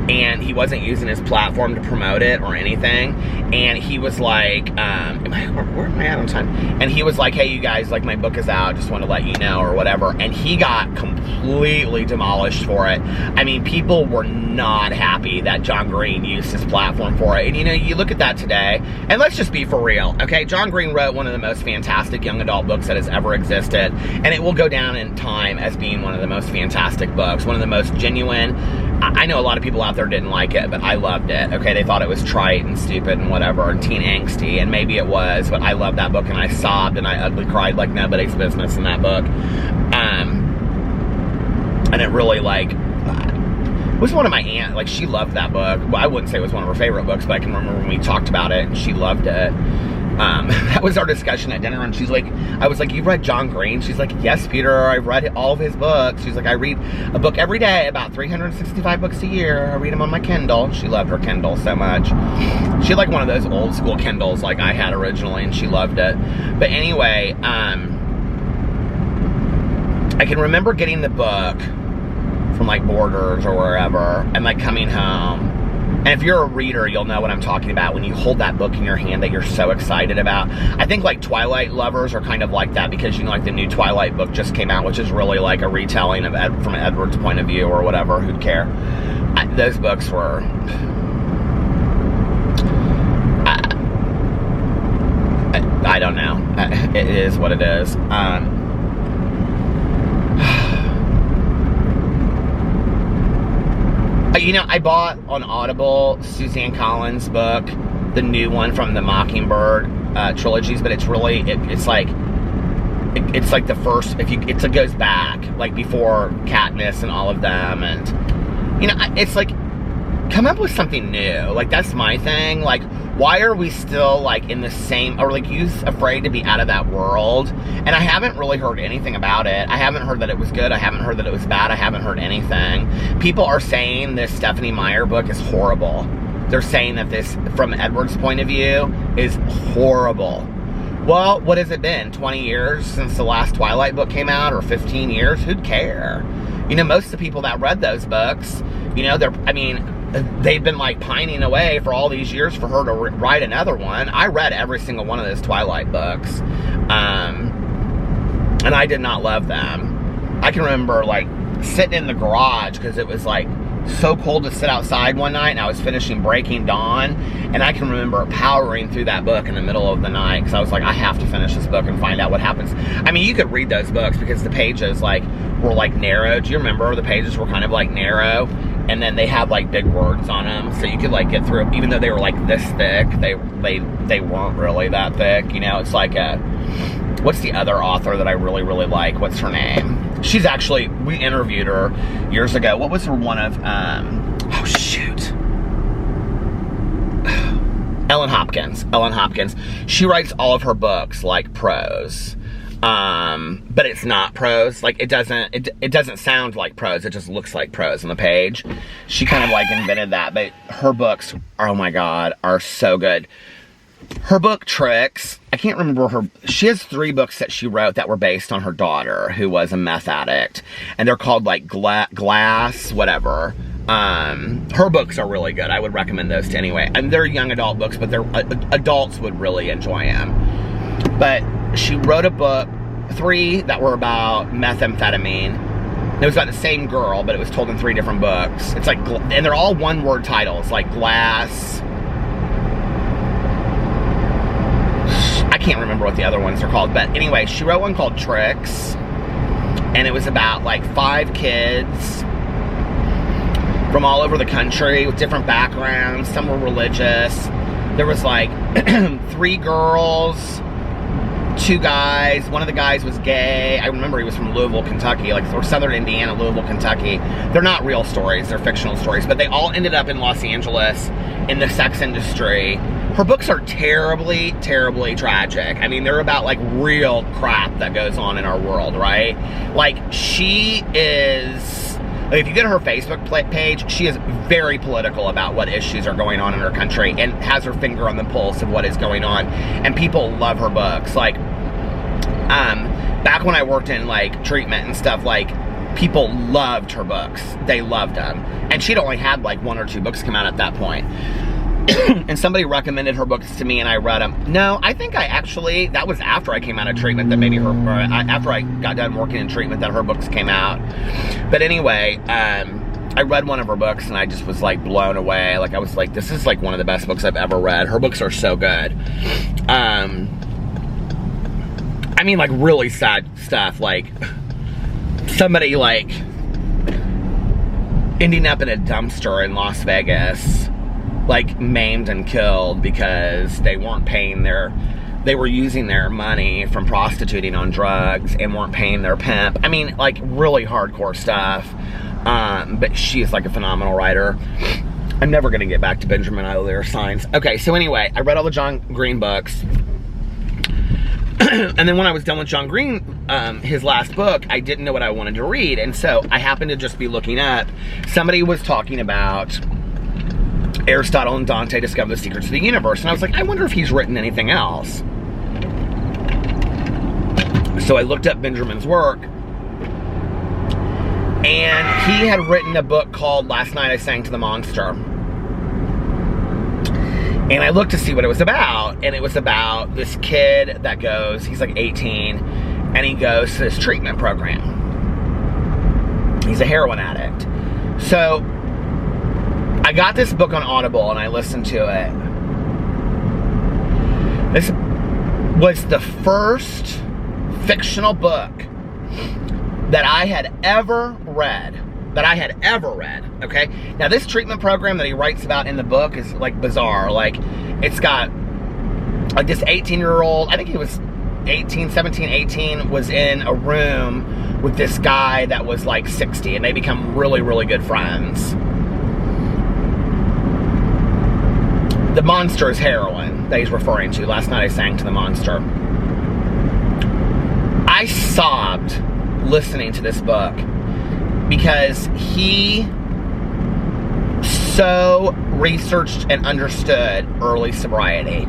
And he wasn't using his platform to promote it or anything. And he was like, where am I at on time? And he was like, hey, you guys, like, my book is out. Just want to let you know, or whatever. And he got completely demolished for it. I mean, people were not happy that John Green used his platform for it. And, you know, you look at that today, and let's just be for real, okay? John Green wrote one of the most fantastic young adult books that has ever existed. And it will go down in time as being one of the most fantastic books, one of the most genuine. I know a lot of people out there didn't like it, but I loved it, okay? They thought it was trite and stupid and whatever, and teen angsty, and maybe it was, but I loved that book, and I sobbed, and I ugly cried like nobody's business in that book. And it really, like, was one of my aunt, like, she loved that book. Well, I wouldn't say it was one of her favorite books, but I can remember when we talked about it, and she loved it. That was our discussion at dinner, and she's like, I was like, you've read John Green? She's like, yes, Peter, I've read all of his books. She's like, I read a book every day, about 365 books a year. I read them on my Kindle. She loved her Kindle so much. She had like one of those old school Kindles like I had originally, and she loved it. But anyway, I can remember getting the book from like Borders or wherever, and like coming home. And if you're a reader, you'll know what I'm talking about when you hold that book in your hand that you're so excited about. I think like Twilight lovers are kind of like that because, you know, like the new Twilight book just came out, which is really like a retelling of from Edward's point of view or whatever, who'd care. Those books were... I don't know. It is what it is. You know, I bought on Audible Suzanne Collins' book, the new one from the Mockingbird trilogies, but it's really, it's like the first, it goes back, like before Katniss and all of them, and, you know, it's like, come up with something new. Like, that's my thing. Like, why are we still, like, in the same, or, like, you's afraid to be out of that world? And I haven't really heard anything about it. I haven't heard that it was good. I haven't heard that it was bad. I haven't heard anything. People are saying this Stephenie Meyer book is horrible. They're saying that this, from Edward's point of view, is horrible. Well, what has it been? 20 years since the last Twilight book came out, or 15 years? Who'd care? You know, most of the people that read those books, you know, they've been like pining away for all these years for her to write another one. I read every single one of those Twilight books, and I did not love them. I can remember like sitting in the garage because it was like so cold to sit outside one night, and I was finishing Breaking Dawn, and I can remember powering through that book in the middle of the night because I was like, I have to finish this book and find out what happens. I mean, you could read those books because the pages like were like narrow. Do you remember the pages were kind of like narrow? And then they had like big words on them, so you could like get through, even though they were like this thick, they weren't really that thick. You know, it's like what's the other author that I really, really like? What's her name? She's actually, we interviewed her years ago. What was her one of, oh shoot. Ellen Hopkins. She writes all of her books like prose. But it's not prose. Like, it doesn't sound like prose. It just looks like prose on the page. She kind of like invented that, but her books, oh my God, are so good. Her book, Tricks, I can't remember she has 3 books that she wrote that were based on her daughter, who was a meth addict. And they're called like Glass, whatever. Her books are really good. I would recommend those to anyway. And they're young adult books, but they're adults would really enjoy them. But she wrote a book, 3 that were about methamphetamine. It was about the same girl, but it was told in 3 different books. It's like, and they're all one-word titles, like Glass. I can't remember what the other ones are called, but anyway, she wrote one called Tricks, and it was about like 5 kids from all over the country with different backgrounds. Some were religious. There was like 3 girls, 2 guys. One of the guys was gay. I remember he was from Louisville, Kentucky, like, or southern Indiana, Louisville, Kentucky. They're not real stories, they're fictional stories, but they all ended up in Los Angeles in the sex industry. Her books are terribly, terribly tragic. I mean, they're about like real crap that goes on in our world, right? Like, she is, if you go to her Facebook page, she is very political about what issues are going on in her country and has her finger on the pulse of what is going on. And people love her books. Like, back when I worked in like treatment and stuff, like, people loved her books. They loved them. And she'd only had like 1 or 2 books come out at that point. And somebody recommended her books to me and I read them. No, I think that was after I came out of treatment that maybe after I got done working in treatment that her books came out. But anyway, I read one of her books and I just was like blown away. Like, I was like, this is like one of the best books I've ever read. Her books are so good. I mean, like, really sad stuff. Like, somebody like ending up in a dumpster in Las Vegas, like maimed and killed because they weren't paying they were using their money from prostituting on drugs and weren't paying their pimp. I mean, like, really hardcore stuff. But she is like a phenomenal writer. I'm never gonna get back to Benjamin Iler Signs. Okay, so anyway, I read all the John Green books. And then when I was done with John Green, his last book, I didn't know what I wanted to read. And so I happened to just be looking up. Somebody was talking about Aristotle and Dante discover the secrets of the universe. And I was like, I wonder if he's written anything else. So I looked up Benjamin's work. And he had written a book called Last Night I Sang to the Monster. And I looked to see what it was about. And it was about this kid that goes, he's like 18, and he goes to this treatment program. He's a heroin addict. So I got this book on Audible and I listened to it. This was the first fictional book that I had ever read. Okay? Now, this treatment program that he writes about in the book is like bizarre. Like, it's got like this 18-year-old, I think he was 17, 18, was in a room with this guy that was like 60, and they become really, really good friends. The monster is heroin that he's referring to. Last Night I Sang to the Monster. I sobbed listening to this book because he so researched and understood early sobriety.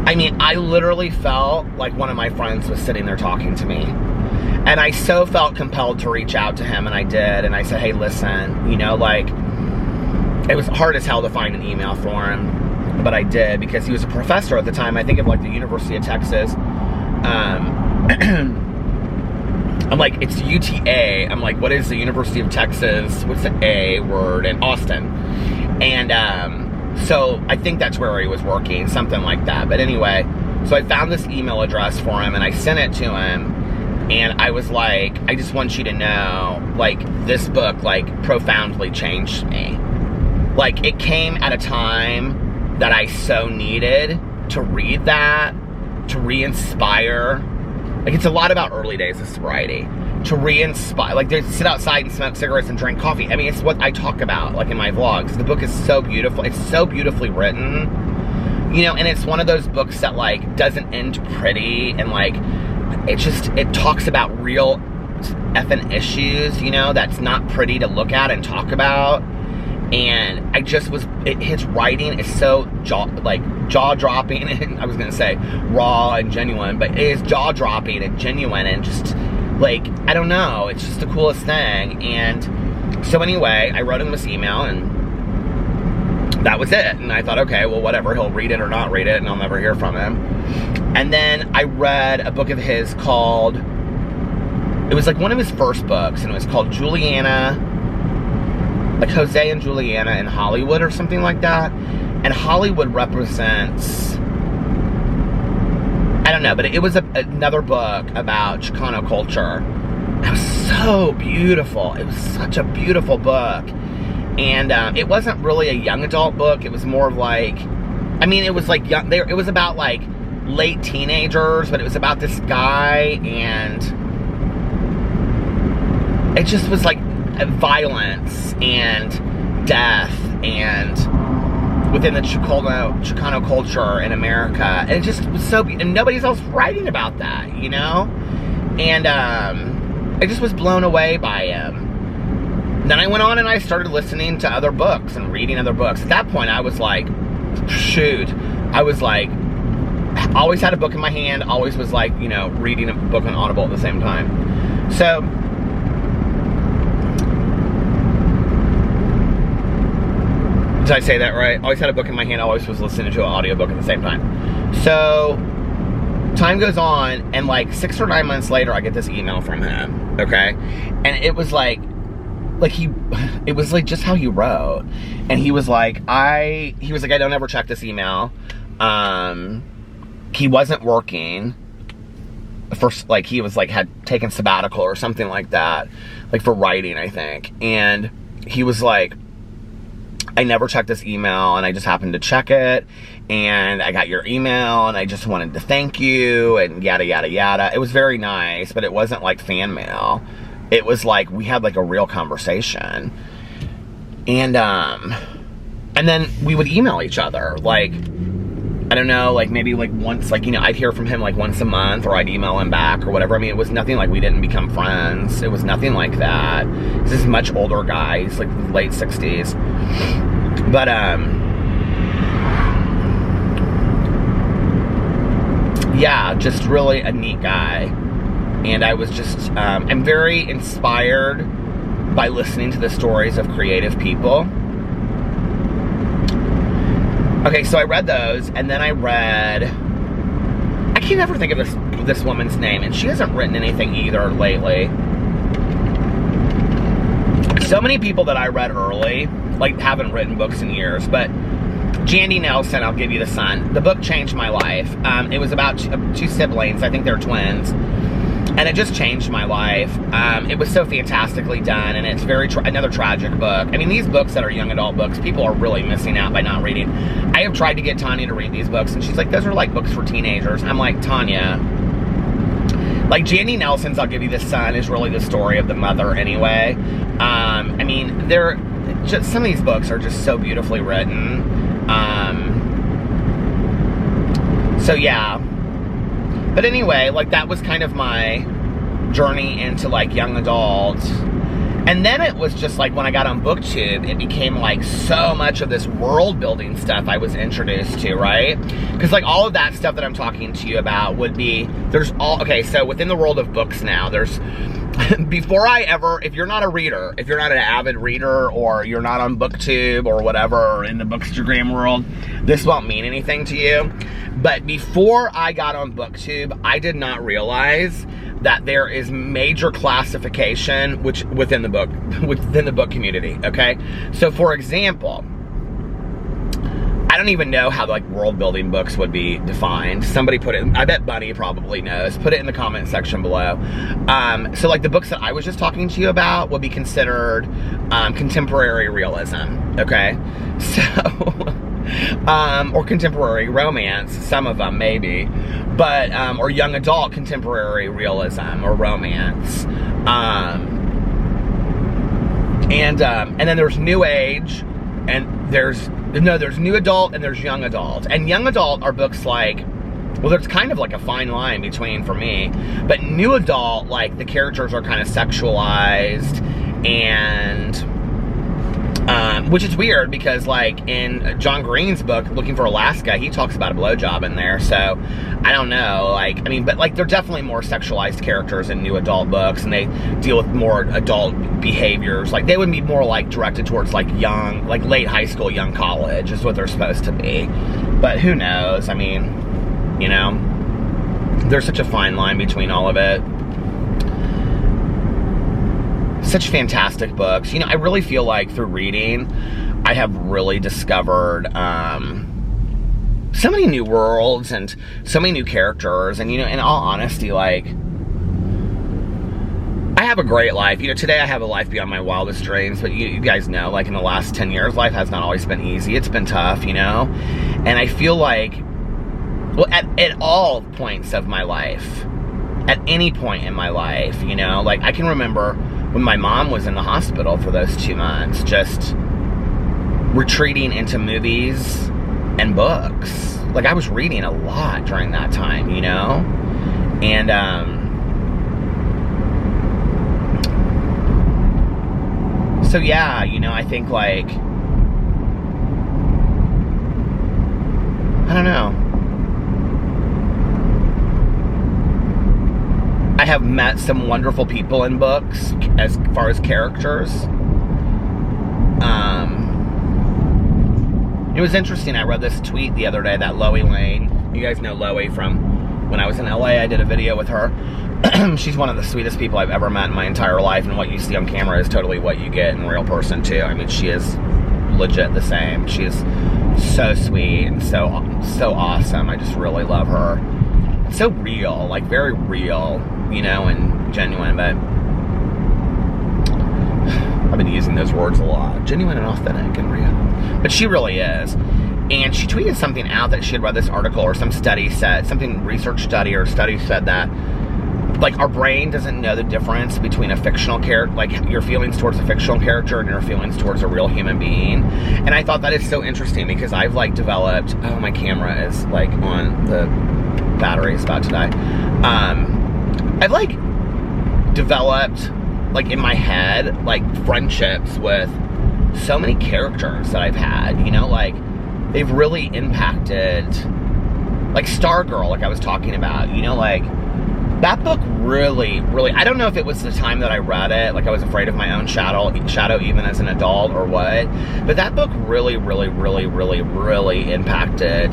I mean, I literally felt like one of my friends was sitting there talking to me. And I so felt compelled to reach out to him, and I did. And I said, hey, listen, you know, like, it was hard as hell to find an email for him, but I did, because he was a professor at the time, I think of like the University of Texas. I'm like, it's UTA. I'm like, what is the University of Texas? What's the A word? In Austin. And so I think that's where he was working, something like that. But anyway, so I found this email address for him and I sent it to him. And I was like, I just want you to know, like, this book, like, profoundly changed me. Like, it came at a time that I so needed to read that, to re-inspire. Like, it's a lot about early days of sobriety. to re-inspire, like they sit outside and smoke cigarettes and drink coffee. I mean, it's what I talk about, like in my vlogs. The book is so beautiful. It's so beautifully written, you know, and it's one of those books that like doesn't end pretty, and like it talks about real effing issues, you know, that's not pretty to look at and talk about. And his writing is so jaw-dropping, and I was gonna say raw and genuine, but it is jaw-dropping and genuine, and just like, I don't know, it's just the coolest thing. And so anyway, I wrote him this email, and that was it. And I thought, okay, well, whatever, he'll read it or not read it, and I'll never hear from him. And then I read a book of his called, it was like one of his first books, and it was called Juliana, like Jose and Juliana in Hollywood or something like that. And Hollywood represents, I don't know, but it was another book about Chicano culture. It was so beautiful. It was such a beautiful book. And it wasn't really a young adult book. It was more of like, I mean, it was like young, it was about like late teenagers, but it was about this guy, and it just was like violence and death and within the Chicano culture in America. And it just was so, and nobody's else writing about that, you know? And I just was blown away by him. Then I went on and I started listening to other books and reading other books. At that point, I was like, shoot, I was like, always had a book in my hand, always was like, you know, reading a book on Audible at the same time. So, did I say that right? Always had a book in my hand, always was listening to an audiobook at the same time. So, time goes on, and like 6 or 9 months later, I get this email from him, okay? And it was like it was like just how he wrote. And he was like, I don't ever check this email. He wasn't working. First, like, he was like, had taken sabbatical or something like that, like for writing, I think. And he was like, I never checked this email, and I just happened to check it, and I got your email, and I just wanted to thank you, and yada, yada, yada. It was very nice, but it wasn't like fan mail. It was like, we had like a real conversation. And then we would email each other, like, I don't know, like maybe like once, like, you know, I'd hear from him like once a month, or I'd email him back or whatever. I mean, it was nothing like we didn't become friends. It was nothing like that. This is a much older guy. He's like late 60s. But, yeah, just really a neat guy. And I was just, I'm very inspired by listening to the stories of creative people. Okay, so I read those, and then I can't ever think of this woman's name, and she hasn't written anything either lately. So many people that I read early, like, haven't written books in years, but Jandy Nelson, I'll Give You the Sun. The book changed my life. It was about two siblings, I think they're twins, and it just changed my life. It was so fantastically done, and it's another tragic book. I mean, these books that are young adult books, people are really missing out by not reading. I have tried to get Tanya to read these books, and she's like, those are like books for teenagers. I'm like, Tanya, like Jandy Nelson's I'll Give You the Sun is really the story of the mother anyway. I mean, some of these books are just so beautifully written. So yeah. But anyway, like, that was kind of my journey into, like, young adult. And then it was just, like, when I got on BookTube, it became, like, so much of this world-building stuff I was introduced to, right? Because, like, all of that stuff that I'm talking to you about would be, okay, so within the world of books now, there's, if you're not a reader, if you're not an avid reader, or you're not on BookTube or whatever, or in the Bookstagram world, this won't mean anything to you. But before I got on BookTube, I did not realize that there is major classification within the book community, okay? So for example, I don't even know how, like, world-building books would be defined. Somebody put it, I bet Bunny probably knows. Put it in the comment section below. So, like, the books that I was just talking to you about would be considered contemporary realism, okay? So, Or contemporary romance, some of them maybe, but or young adult contemporary realism or romance, and then there's new age, and there's new adult and there's young adult. And young adult are books like, well, there's kind of like a fine line between, for me, but new adult, like the characters are kind of sexualized, and which is weird because, like, in John Green's book, Looking for Alaska, he talks about a blowjob in there, so I don't know, like, I mean, but, like, they're definitely more sexualized characters in new adult books, and they deal with more adult behaviors. Like, they would be more, like, directed towards, like, young, like, late high school, young college is what they're supposed to be. But who knows? I mean, you know, there's such a fine line between all of it. Such fantastic books. You know, I really feel like through reading, I have really discovered so many new worlds and so many new characters. And, you know, in all honesty, like, I have a great life. You know, today I have a life beyond my wildest dreams, but you guys know, like, in the last 10 years, life has not always been easy. It's been tough, you know? And I feel like, well, at all points of my life, at any point in my life, you know, like, I can remember when my mom was in the hospital for those 2 months, just retreating into movies and books. Like, I was reading a lot during that time, you know? And, so yeah, you know, I think, like, I don't know. I have met some wonderful people in books as far as characters. It was interesting. I read this tweet the other day that Loie Lane, you guys know Loie from when I was in LA, I did a video with her. She's one of the sweetest people I've ever met in my entire life, and what you see on camera is totally what you get in real person too. I mean, she is legit the same. She is so sweet and so awesome. I just really love her. So real, like very real, you know, and genuine. But I've been using those words a lot. Genuine and authentic and real. But she really is. And she tweeted something out that she had read this article, or some study said, something research study or study said that, like, our brain doesn't know the difference between a fictional character, like your feelings towards a fictional character and your feelings towards a real human being. And I thought that is so interesting because I've, like, developed, oh, my camera is, like, on the battery is about to die. I've, like, developed, like, in my head, like, friendships with so many characters that I've had, you know, like, they've really impacted, like, Stargirl, like I was talking about, you know, like, that book really, I don't know if it was the time that I read it, like I was afraid of my own shadow even as an adult or what, but that book really impacted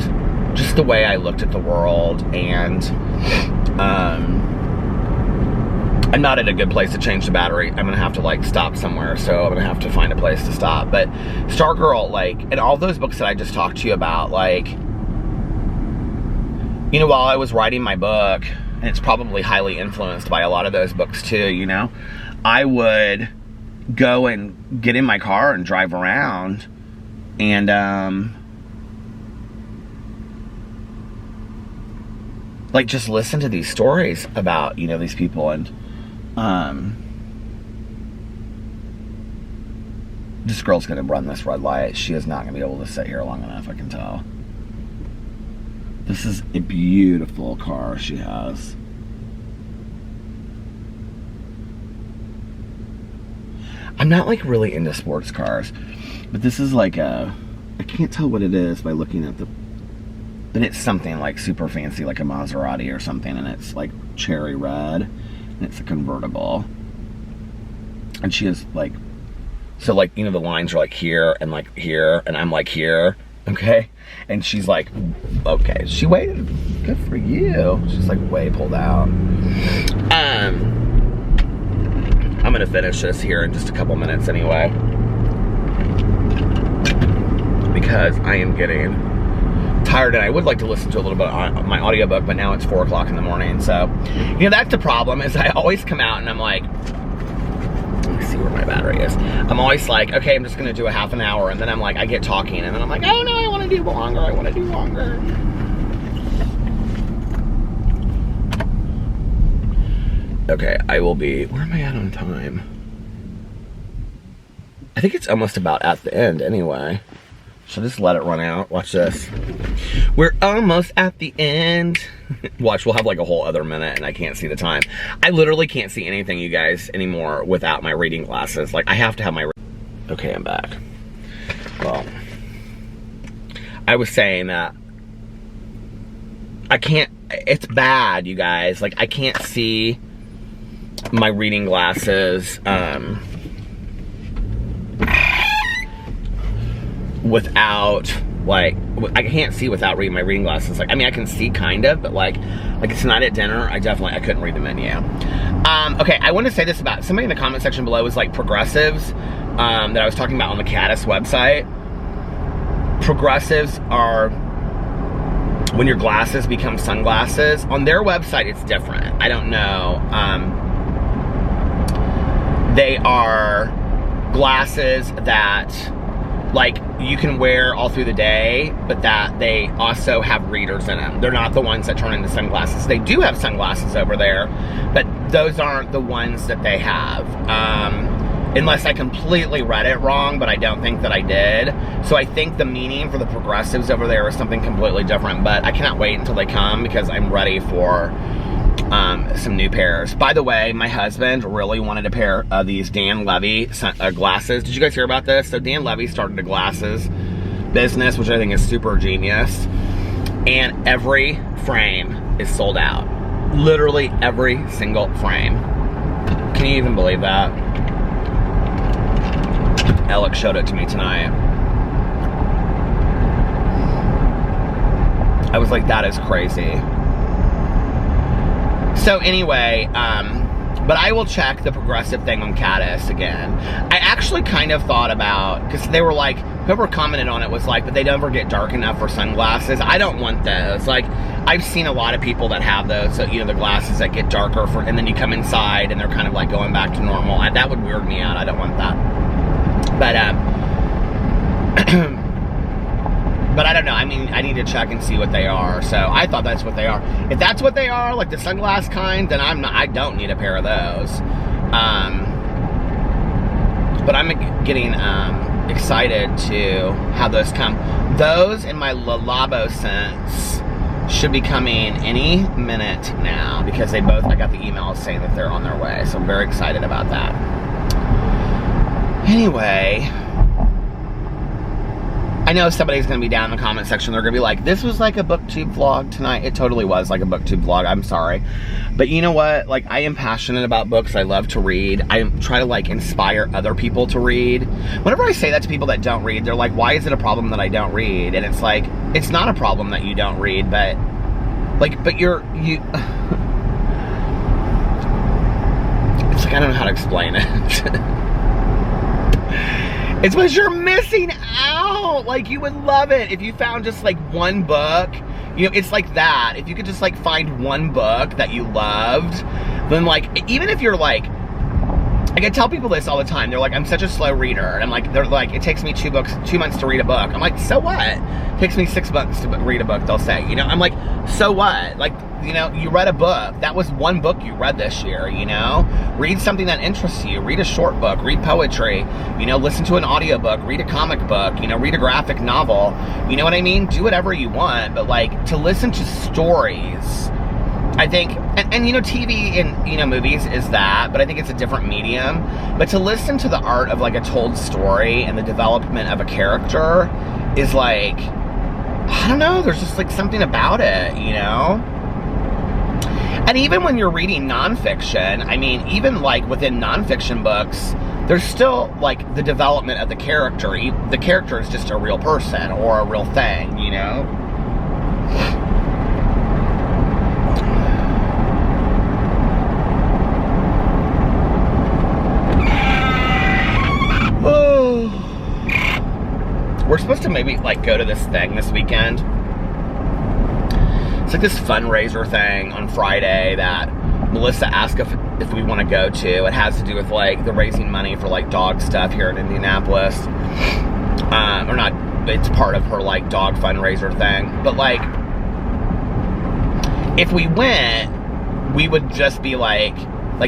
just the way I looked at the world. And I'm not at a good place to change the battery. I'm gonna have to, like, stop somewhere, so I'm gonna have to find a place to stop. But Stargirl, like, and all those books that I just talked to you about, like, you know, while I was writing my book, and it's probably highly influenced by a lot of those books too, you know, I would go and get in my car and drive around and like, just listen to these stories about, you know, these people. And this girl's gonna run this red light. She is not gonna be able to sit here long enough, I can tell. This is a beautiful car she has. I'm not, like, really into sports cars, but this is like a, I can't tell what it is by looking at the, but it's something like super fancy, like a Maserati or something, and it's like cherry red, and it's a convertible. And she is, like, so, like, you know, the lines are like here, and I'm like here, okay? And she's like, okay, she waited, good for you. She's like way pulled out. I'm gonna finish this here in just a couple minutes anyway, because I am getting tired, and I would like to listen to a little bit of my audiobook, but now it's 4 o'clock in the morning. So, you know, that's the problem, is I always come out and I'm like, let me see where my battery is. I'm always like, okay, I'm just gonna do a half an hour, and then I'm like, I get talking, and then I'm like, oh no, I want to to do longer. I want to do longer. Okay, I will be... Where am I at on time? I think it's almost about at the end anyway. So just let it run out. Watch this. We're almost at the end. Watch, we'll have like a whole other minute and I can't see the time. I literally can't see anything, you guys, anymore without my reading glasses. Like, I have to have my... Okay, I'm back. Well, I was saying that I can't... It's bad, you guys. Like, I can't see my reading glasses without, like, I can't see without reading my reading glasses. Like, I mean, I can see kind of, but like tonight at dinner, I couldn't read the menu. Okay, I want to say this about, somebody in the comment section below was like progressives, that I was talking about on the Caddis website. Progressives are when your glasses become sunglasses. On their website, it's different. I don't know. They are glasses that, like, you can wear all through the day, but that they also have readers in them. They're not the ones that turn into sunglasses. They do have sunglasses over there, but those aren't the ones that they have. Unless I completely read it wrong, but I don't think that I did. So I think the meaning for the progressives over there is something completely different, but I cannot wait until they come because I'm ready for some new pairs. By the way, my husband really wanted a pair of these Dan Levy glasses. Did you guys hear about this? So Dan Levy started a glasses business, which I think is super genius. And every frame is sold out. Literally every single frame. Can you even believe that? Alex showed it to me tonight. I was like, that is crazy. So anyway, but I will check the progressive thing on Caddis again. I actually kind of thought about, because they were like, whoever commented on it was like, but they never get dark enough for sunglasses. I don't want those. Like, I've seen a lot of people that have those, so, you know, the glasses that get darker for, and then you come inside and they're kind of like going back to normal. That would weird me out. I don't want that. But, but I don't know. I mean, I need to check and see what they are. So I thought that's what they are. If that's what they are, like the sunglass kind, then I don't need a pair of those. But I'm getting excited to have those come. Those and my Le Labo scents should be coming any minute now because they both, I got the emails saying that they're on their way. So I'm very excited about that. Anyway, I know somebody's going to be down in the comment section. They're going to be like, this was like a booktube vlog tonight. It totally was like a booktube vlog. I'm sorry. But you know what? Like, I am passionate about books. I love to read. I try to like inspire other people to read. Whenever I say that to people that don't read, they're like, why is it a problem that I don't read? And it's like, it's not a problem that you don't read, but like, it's like, I don't know how to explain it. It's what you're missing out. Like, you would love it if you found just like one book. You know, it's like that. If you could just like find one book that you loved, then like, even if you're like I tell people this all the time. They're like, I'm such a slow reader. And I'm like, they're like, it takes me 2 months to read a book. I'm like, so what? It takes me 6 months to read a book, they'll say. You know, I'm like, so what? Like, you know, you read a book. That was one book you read this year, you know? Read something that interests you. Read a short book. Read poetry. You know, listen to an audiobook. Read a comic book. You know, read a graphic novel. You know what I mean? Do whatever you want. But, like, to listen to stories, I think, and you know, TV and, you know, movies is that, but I think it's a different medium. But to listen to the art of, like, a told story and the development of a character is, like, I don't know, there's just, like, something about it, you know? And even when you're reading nonfiction, I mean, even, like, within nonfiction books, there's still, like, the development of the character. The character is just a real person or a real thing, you know? We're supposed to maybe, like, go to this thing this weekend. It's like this fundraiser thing on Friday that Melissa asked if we want to go to. It has to do with, like, the raising money for, like, dog stuff here in Indianapolis. Or not it's part of her, like, dog fundraiser thing. But, like, if we went, we would just be, like,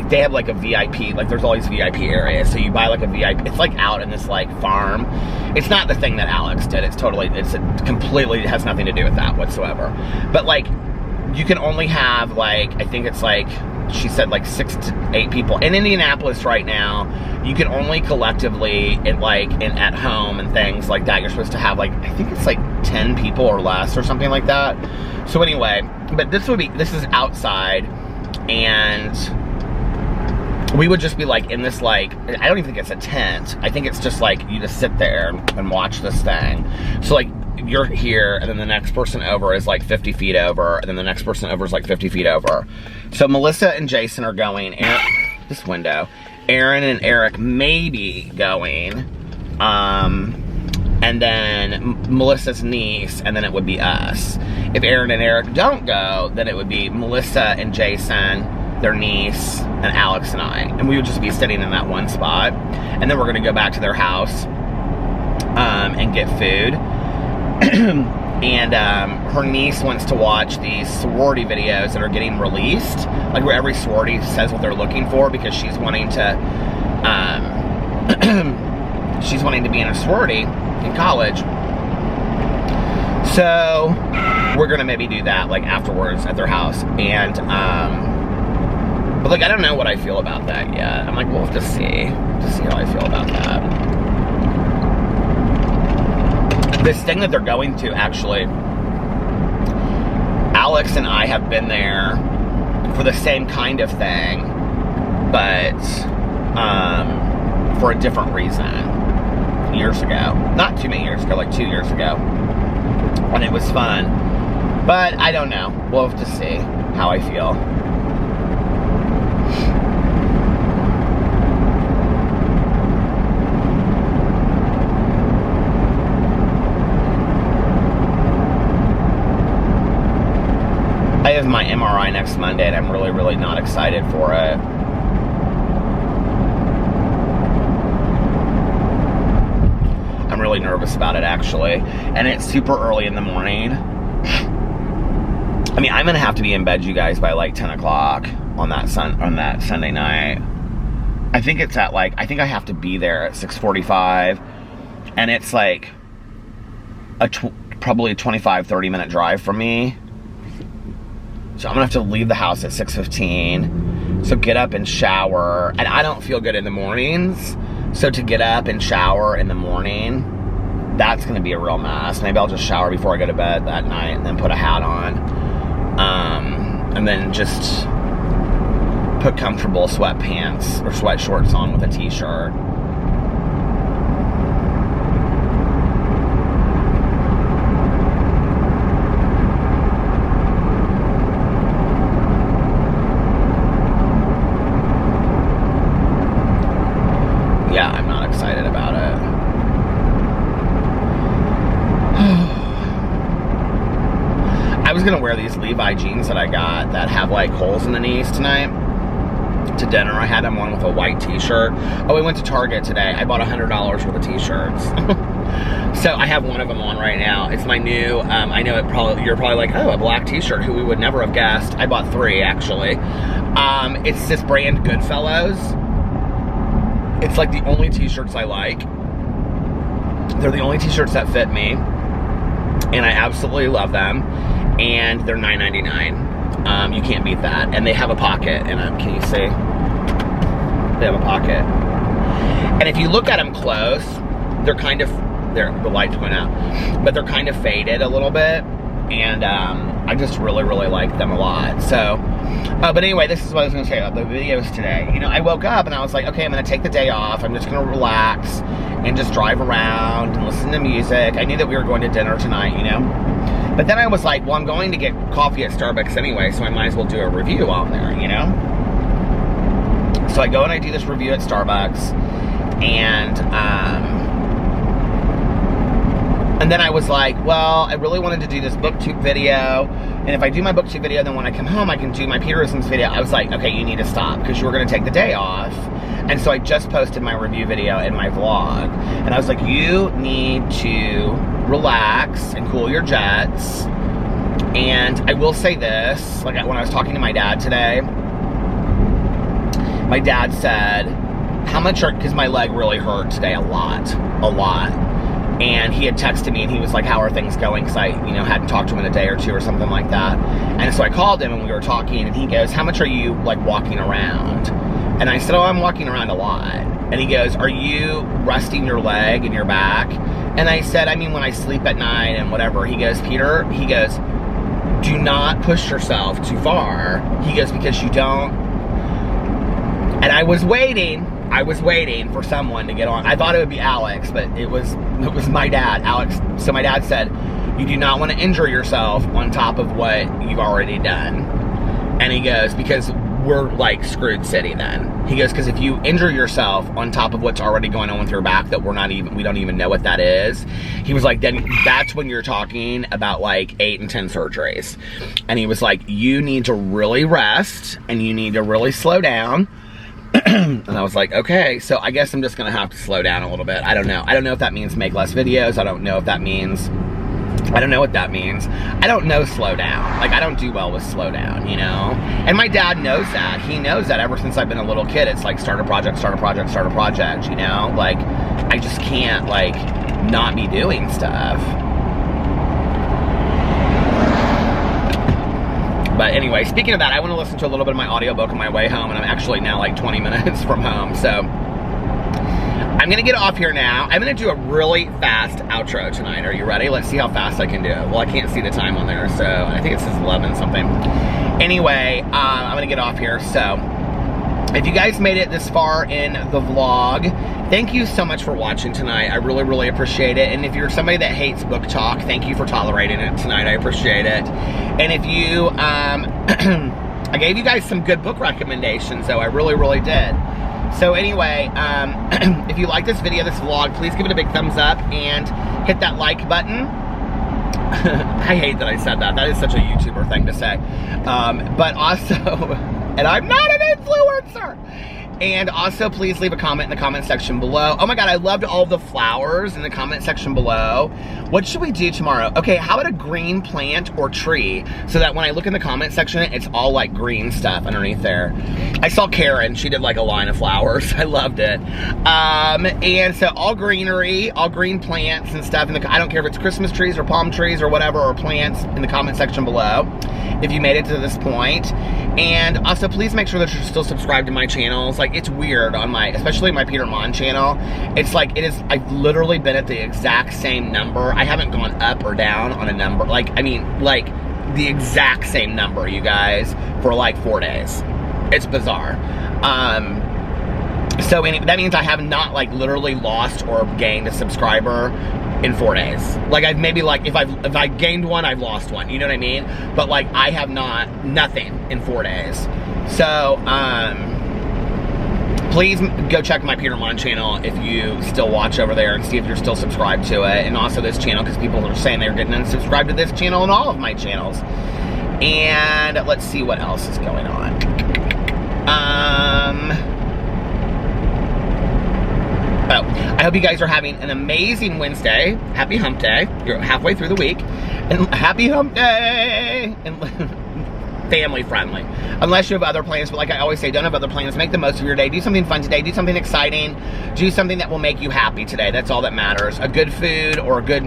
they have, like, a VIP, like, there's all these VIP areas, so you buy, like, a VIP, it's, like, out in this, like, farm. It's not the thing that Alex did, it has nothing to do with that whatsoever. But, like, you can only have, like, I think it's, like, she said, like, 6 to 8 people. In Indianapolis right now, you can only collectively, at home and things like that, you're supposed to have, like, I think it's, like, 10 people or less or something like that. So anyway, but this is outside, and we would just be, like, in this, like, I don't even think it's a tent. I think it's just, like, you just sit there and watch this thing. So, like, you're here, and then the next person over is, like, 50 feet over, and then the next person over is, like, 50 feet over. So Melissa and Jason are going, this window. Aaron and Eric may be going, and then Melissa's niece, and then it would be us. If Aaron and Eric don't go, then it would be Melissa and Jason, their niece, and Alex and I. And we would just be sitting in that one spot. And then we're going to go back to their house and get food. And her niece wants to watch these sorority videos that are getting released, like where every sorority says what they're looking for, because she's wanting to be in a sorority in college. So we're gonna maybe do that, like, afterwards at their house. And but, like, I don't know what I feel about that yet. I'm like, we'll have to see how I feel about that. This thing that they're going to, actually, Alex and I have been there for the same kind of thing, but for a different reason, years ago. Not too many years ago, like 2 years ago, and it was fun. But I don't know. We'll have to see how I feel. I have my MRI next Monday, and I'm really, really not excited for it. I'm really nervous about it, actually. And it's super early in the morning. I mean, I'm gonna have to be in bed, you guys, by, like, 10 o'clock on that Sunday night. I think it's at, like, I think I have to be there at 6:45, and it's, like, probably a 25-30 minute drive from me. So I'm gonna have to leave the house at 6:15. So get up and shower. And I don't feel good in the mornings. So to get up and shower in the morning, that's gonna be a real mess. Maybe I'll just shower before I go to bed that night and then put a hat on. And then just put comfortable sweatpants or sweat shorts on with a t-shirt. Yeah, I'm not excited about it. I was gonna wear these Levi jeans that I got that have, like, holes in the knees tonight to dinner. I had them on with a white t-shirt. Oh, we went to Target today. I bought $100 worth of t-shirts. So I have one of them on right now. It's my new, I know you're probably like, oh, a black t-shirt, who we would never have guessed. I bought 3, actually. It's this brand Goodfellas. It's, like, the only t-shirts I like. They're the only t-shirts that fit me, and I absolutely love them. And they're $9.99. You can't beat that. And they have a pocket in them. Can you see? They have a pocket. And if you look at them close, they're kind of, the light's going out, but they're kind of faded a little bit. And I just really, really like them a lot. So, but anyway, this is what I was going to say about the videos today. You know, I woke up and I was like, okay, I'm going to take the day off. I'm just going to relax and just drive around and listen to music. I knew that we were going to dinner tonight, you know. But then I was like, well, I'm going to get coffee at Starbucks anyway, so I might as well do a review on there, you know. So I go and I do this review at Starbucks, and And then I was like, well, I really wanted to do this booktube video. And if I do my booktube video, then when I come home, I can do my Peterson's video. I was like, okay, you need to stop because you were going to take the day off. And so I just posted my review video in my vlog. And I was like, you need to relax and cool your jets. And I will say this, like when I was talking to my dad today, my dad said, how much are, because my leg really hurt today a lot. And he had texted me and he was like, how are things going? Because I, hadn't talked to him in a day or two or something like that. And so I called him and we were talking and he goes, how much are you like walking around? And I said, oh, I'm walking around a lot. And he goes, are you resting your leg and your back? And I said, I mean, when I sleep at night and whatever. He goes, Peter, he goes, do not push yourself too far. He goes, because you don't. And I was waiting for someone to get on. I thought it would be Alex, but it was my dad, Alex. So my dad said, you do not want to injure yourself on top of what you've already done. And he goes, because we're like screwed city then. He goes, because if you injure yourself on top of what's already going on with your back that we don't even know what that is. He was like, then that's when you're talking about like 8 and 10 surgeries. And he was like, you need to really rest and you need to really slow down. And I was like, okay, so I guess I'm just gonna have to slow down a little bit. I don't know if that means make less videos. I don't know what that means. I don't know slow down. Like, I don't do well with slow down, And my dad knows that. He knows that ever since I've been a little kid. It's like start a project, Like, I just can't, like, not be doing stuff. But anyway, speaking of that, I want to listen to a little bit of my audiobook on my way home, and I'm actually now like 20 minutes from home, so I'm going to get off here now. I'm going to do a really fast outro tonight. Are you ready? Let's see how fast I can do it. Well, I can't see the time on there, so I think it says 11 something. Anyway, I'm going to get off here, so if you guys made it this far in the vlog, thank you so much for watching tonight. I really, really appreciate it. And if you're somebody that hates book talk, thank you for tolerating it tonight. I appreciate it. And if you, I gave you guys some good book recommendations, though. I really, really did. So anyway, if you like this video, this vlog, please give it a big thumbs up and hit that like button. I hate that I said that. That is such a YouTuber thing to say. But also, and I'm not an influencer. And also, please leave a comment in the comment section below. Oh my God, I loved all the flowers in the comment section below. What should we do tomorrow? Okay, how about a green plant or tree so that when I look in the comment section, it's all like green stuff underneath there. I saw Karen, she did like a line of flowers. I loved it. And so all greenery, all green plants and stuff. I don't care if it's Christmas trees or palm trees or whatever, or plants in the comment section below if you made it to this point. And also, please make sure that you're still subscribed to my channels. Like, it's weird on especially my Peter Monn channel. It's like, I've literally been at the exact same number. I haven't gone up or down on a number. Like, I mean, like, the exact same number, you guys, for like 4 days. It's bizarre. So that means I have not, like, literally lost or gained a subscriber in 4 days. Like, I've maybe, like, if I gained one, I've lost one. You know what I mean? But, like, I have nothing in 4 days. So, please go check my Peter Monn channel if you still watch over there and see if you're still subscribed to it. And also this channel, because people are saying they're getting unsubscribed to this channel and all of my channels. And let's see what else is going on. Oh, I hope you guys are having an amazing Wednesday. Happy hump day. You're halfway through the week. And happy hump day. And family friendly. Unless you have other plans, but like I always say, don't have other plans. Make the most of your day. Do something fun today. Do something exciting. Do something that will make you happy today. That's all that matters. A good food or a good,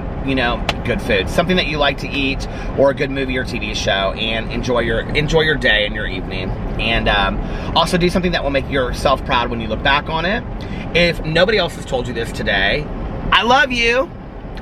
good food. Something that you like to eat, or a good movie or TV show, and enjoy your day and your evening. And also do something that will make yourself proud when you look back on it. If nobody else has told you this today, I love you.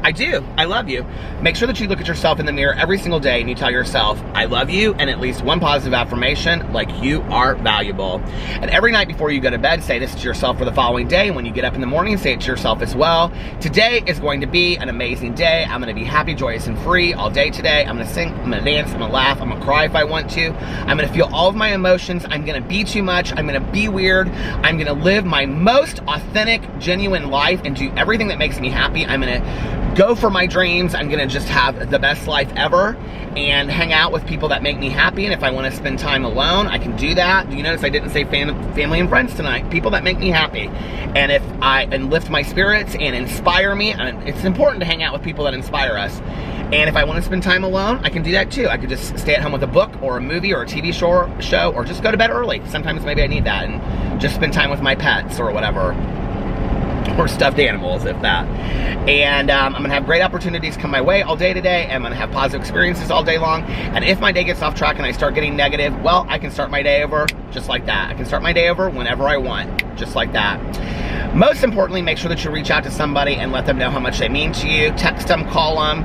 I do. I love you. Make sure that you look at yourself in the mirror every single day and you tell yourself, I love you, and at least one positive affirmation, like you are valuable. And every night before you go to bed, say this to yourself for the following day. And when you get up in the morning, say it to yourself as well. Today is going to be an amazing day. I'm going to be happy, joyous, and free all day today. I'm going to sing, I'm going to dance, I'm going to laugh, I'm going to cry if I want to. I'm going to feel all of my emotions. I'm going to be too much. I'm going to be weird. I'm going to live my most authentic, genuine life and do everything that makes me happy. I'm going to go for my dreams. I'm gonna just have the best life ever and hang out with people that make me happy. And if I want to spend time alone, I can do that. You notice I didn't say family and friends tonight. People that make me happy. And lift my spirits and inspire me. And it's important to hang out with people that inspire us. And if I want to spend time alone, I can do that too. I could just stay at home with a book or a movie or a TV show or just go to bed early. Sometimes maybe I need that, and just spend time with my pets or whatever. Or stuffed animals, if that. And I'm gonna have great opportunities come my way all day today. I'm gonna have positive experiences all day long. And if my day gets off track and I start getting negative, well, I can start my day over just like that. I can start my day over whenever I want, just like that. Most importantly, make sure that you reach out to somebody and let them know how much they mean to you. Text them, call them,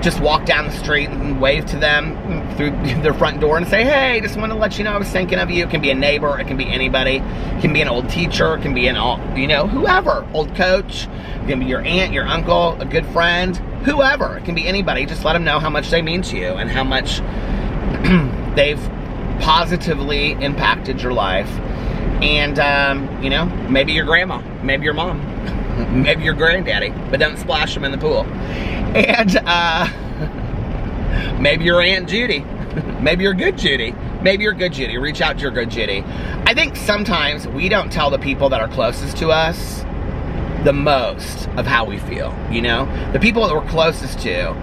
just walk down the street and wave to them through their front door and say, hey, just want to let you know I was thinking of you. It can be a neighbor, it can be anybody, it can be an old teacher, it can be whoever, old coach, it can be your aunt, your uncle, a good friend, whoever, it can be anybody. Just let them know how much they mean to you and how much they've positively impacted your life. And, maybe your grandma, maybe your mom, maybe your granddaddy, but don't splash them in the pool. And maybe your Aunt Judy, maybe your good Judy, maybe your good Judy. Reach out to your good Judy. I think sometimes we don't tell the people that are closest to us the most of how we feel, The people that we're closest to,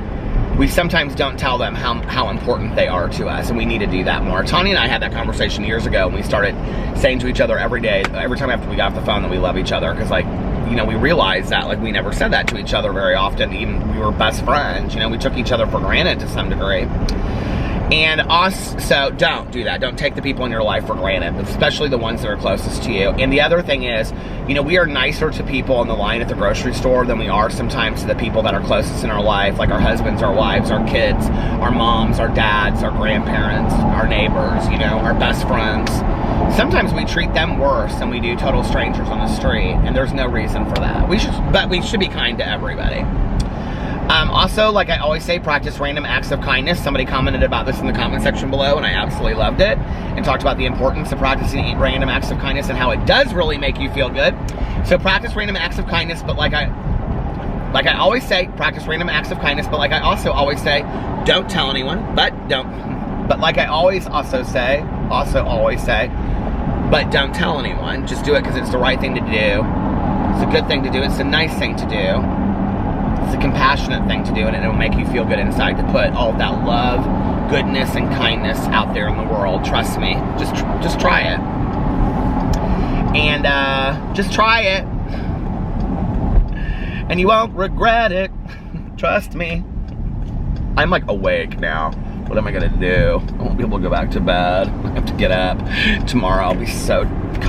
we sometimes don't tell them how important they are to us, and we need to do that more. Tanya and I had that conversation years ago, and we started saying to each other every day, every time after we got off the phone, that we love each other, because we realized that we never said that to each other very often. Even we were best friends, we took each other for granted to some degree. And so don't do that. Don't take the people in your life for granted, especially the ones that are closest to you. And the other thing is, we are nicer to people on the line at the grocery store than we are sometimes to the people that are closest in our life, like our husbands, our wives, our kids, our moms, our dads, our grandparents, our neighbors, our best friends. Sometimes we treat them worse than we do total strangers on the street, and there's no reason for that. But we should be kind to everybody. Also, like I always say, practice random acts of kindness. Somebody commented about this in the comment section below, and I absolutely loved it, and talked about the importance of practicing random acts of kindness and how it does really make you feel good. So practice random acts of kindness, but like I always say, practice random acts of kindness, but like I also always say, don't tell anyone, but like I always say, but don't tell anyone. Just do it because it's the right thing to do. It's a good thing to do. It's a nice thing to do. It's a compassionate thing to do, and it'll make you feel good inside to put all of that love, goodness, and kindness out there in the world. Trust me. Just try it. And just try it. And you won't regret it. Trust me. I'm awake now. What am I gonna do? I won't be able to go back to bed. I have to get up. Tomorrow I'll be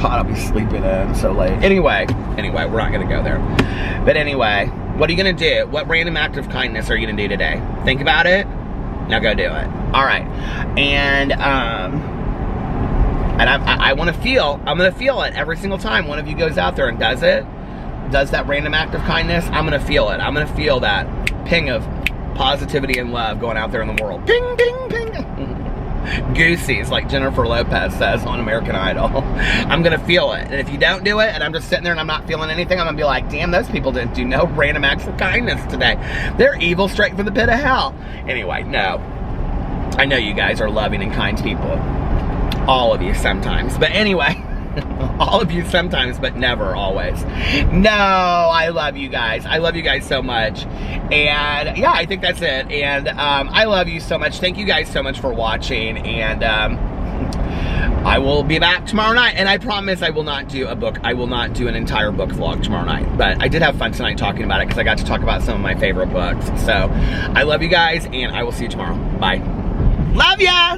I'll be sleeping in so late. Anyway, we're not gonna go there. But anyway, what are you gonna do? What random act of kindness are you gonna do today? Think about it. Now go do it. All right. And I want to feel. I'm gonna feel it every single time one of you goes out there and does that random act of kindness. I'm gonna feel it. I'm gonna feel that ping of positivity and love going out there in the world. Ping, ping, ping. Goosies, like Jennifer Lopez says on American Idol. I'm gonna feel it. And if you don't do it, and I'm just sitting there and I'm not feeling anything, I'm gonna be like, damn, those people didn't do no random acts of kindness today. They're evil straight from the pit of hell. Anyway, no. I know you guys are loving and kind people. All of you sometimes. But anyway, all of you sometimes, but never always. No, I love you guys. I love you guys so much. And yeah, I think that's it. And I love you so much. Thank you guys so much for watching. And I will be back tomorrow night. And I promise I will not do a book. I will not do an entire book vlog tomorrow night. But I did have fun tonight talking about it because I got to talk about some of my favorite books. So I love you guys, and I will see you tomorrow. Bye. Love ya!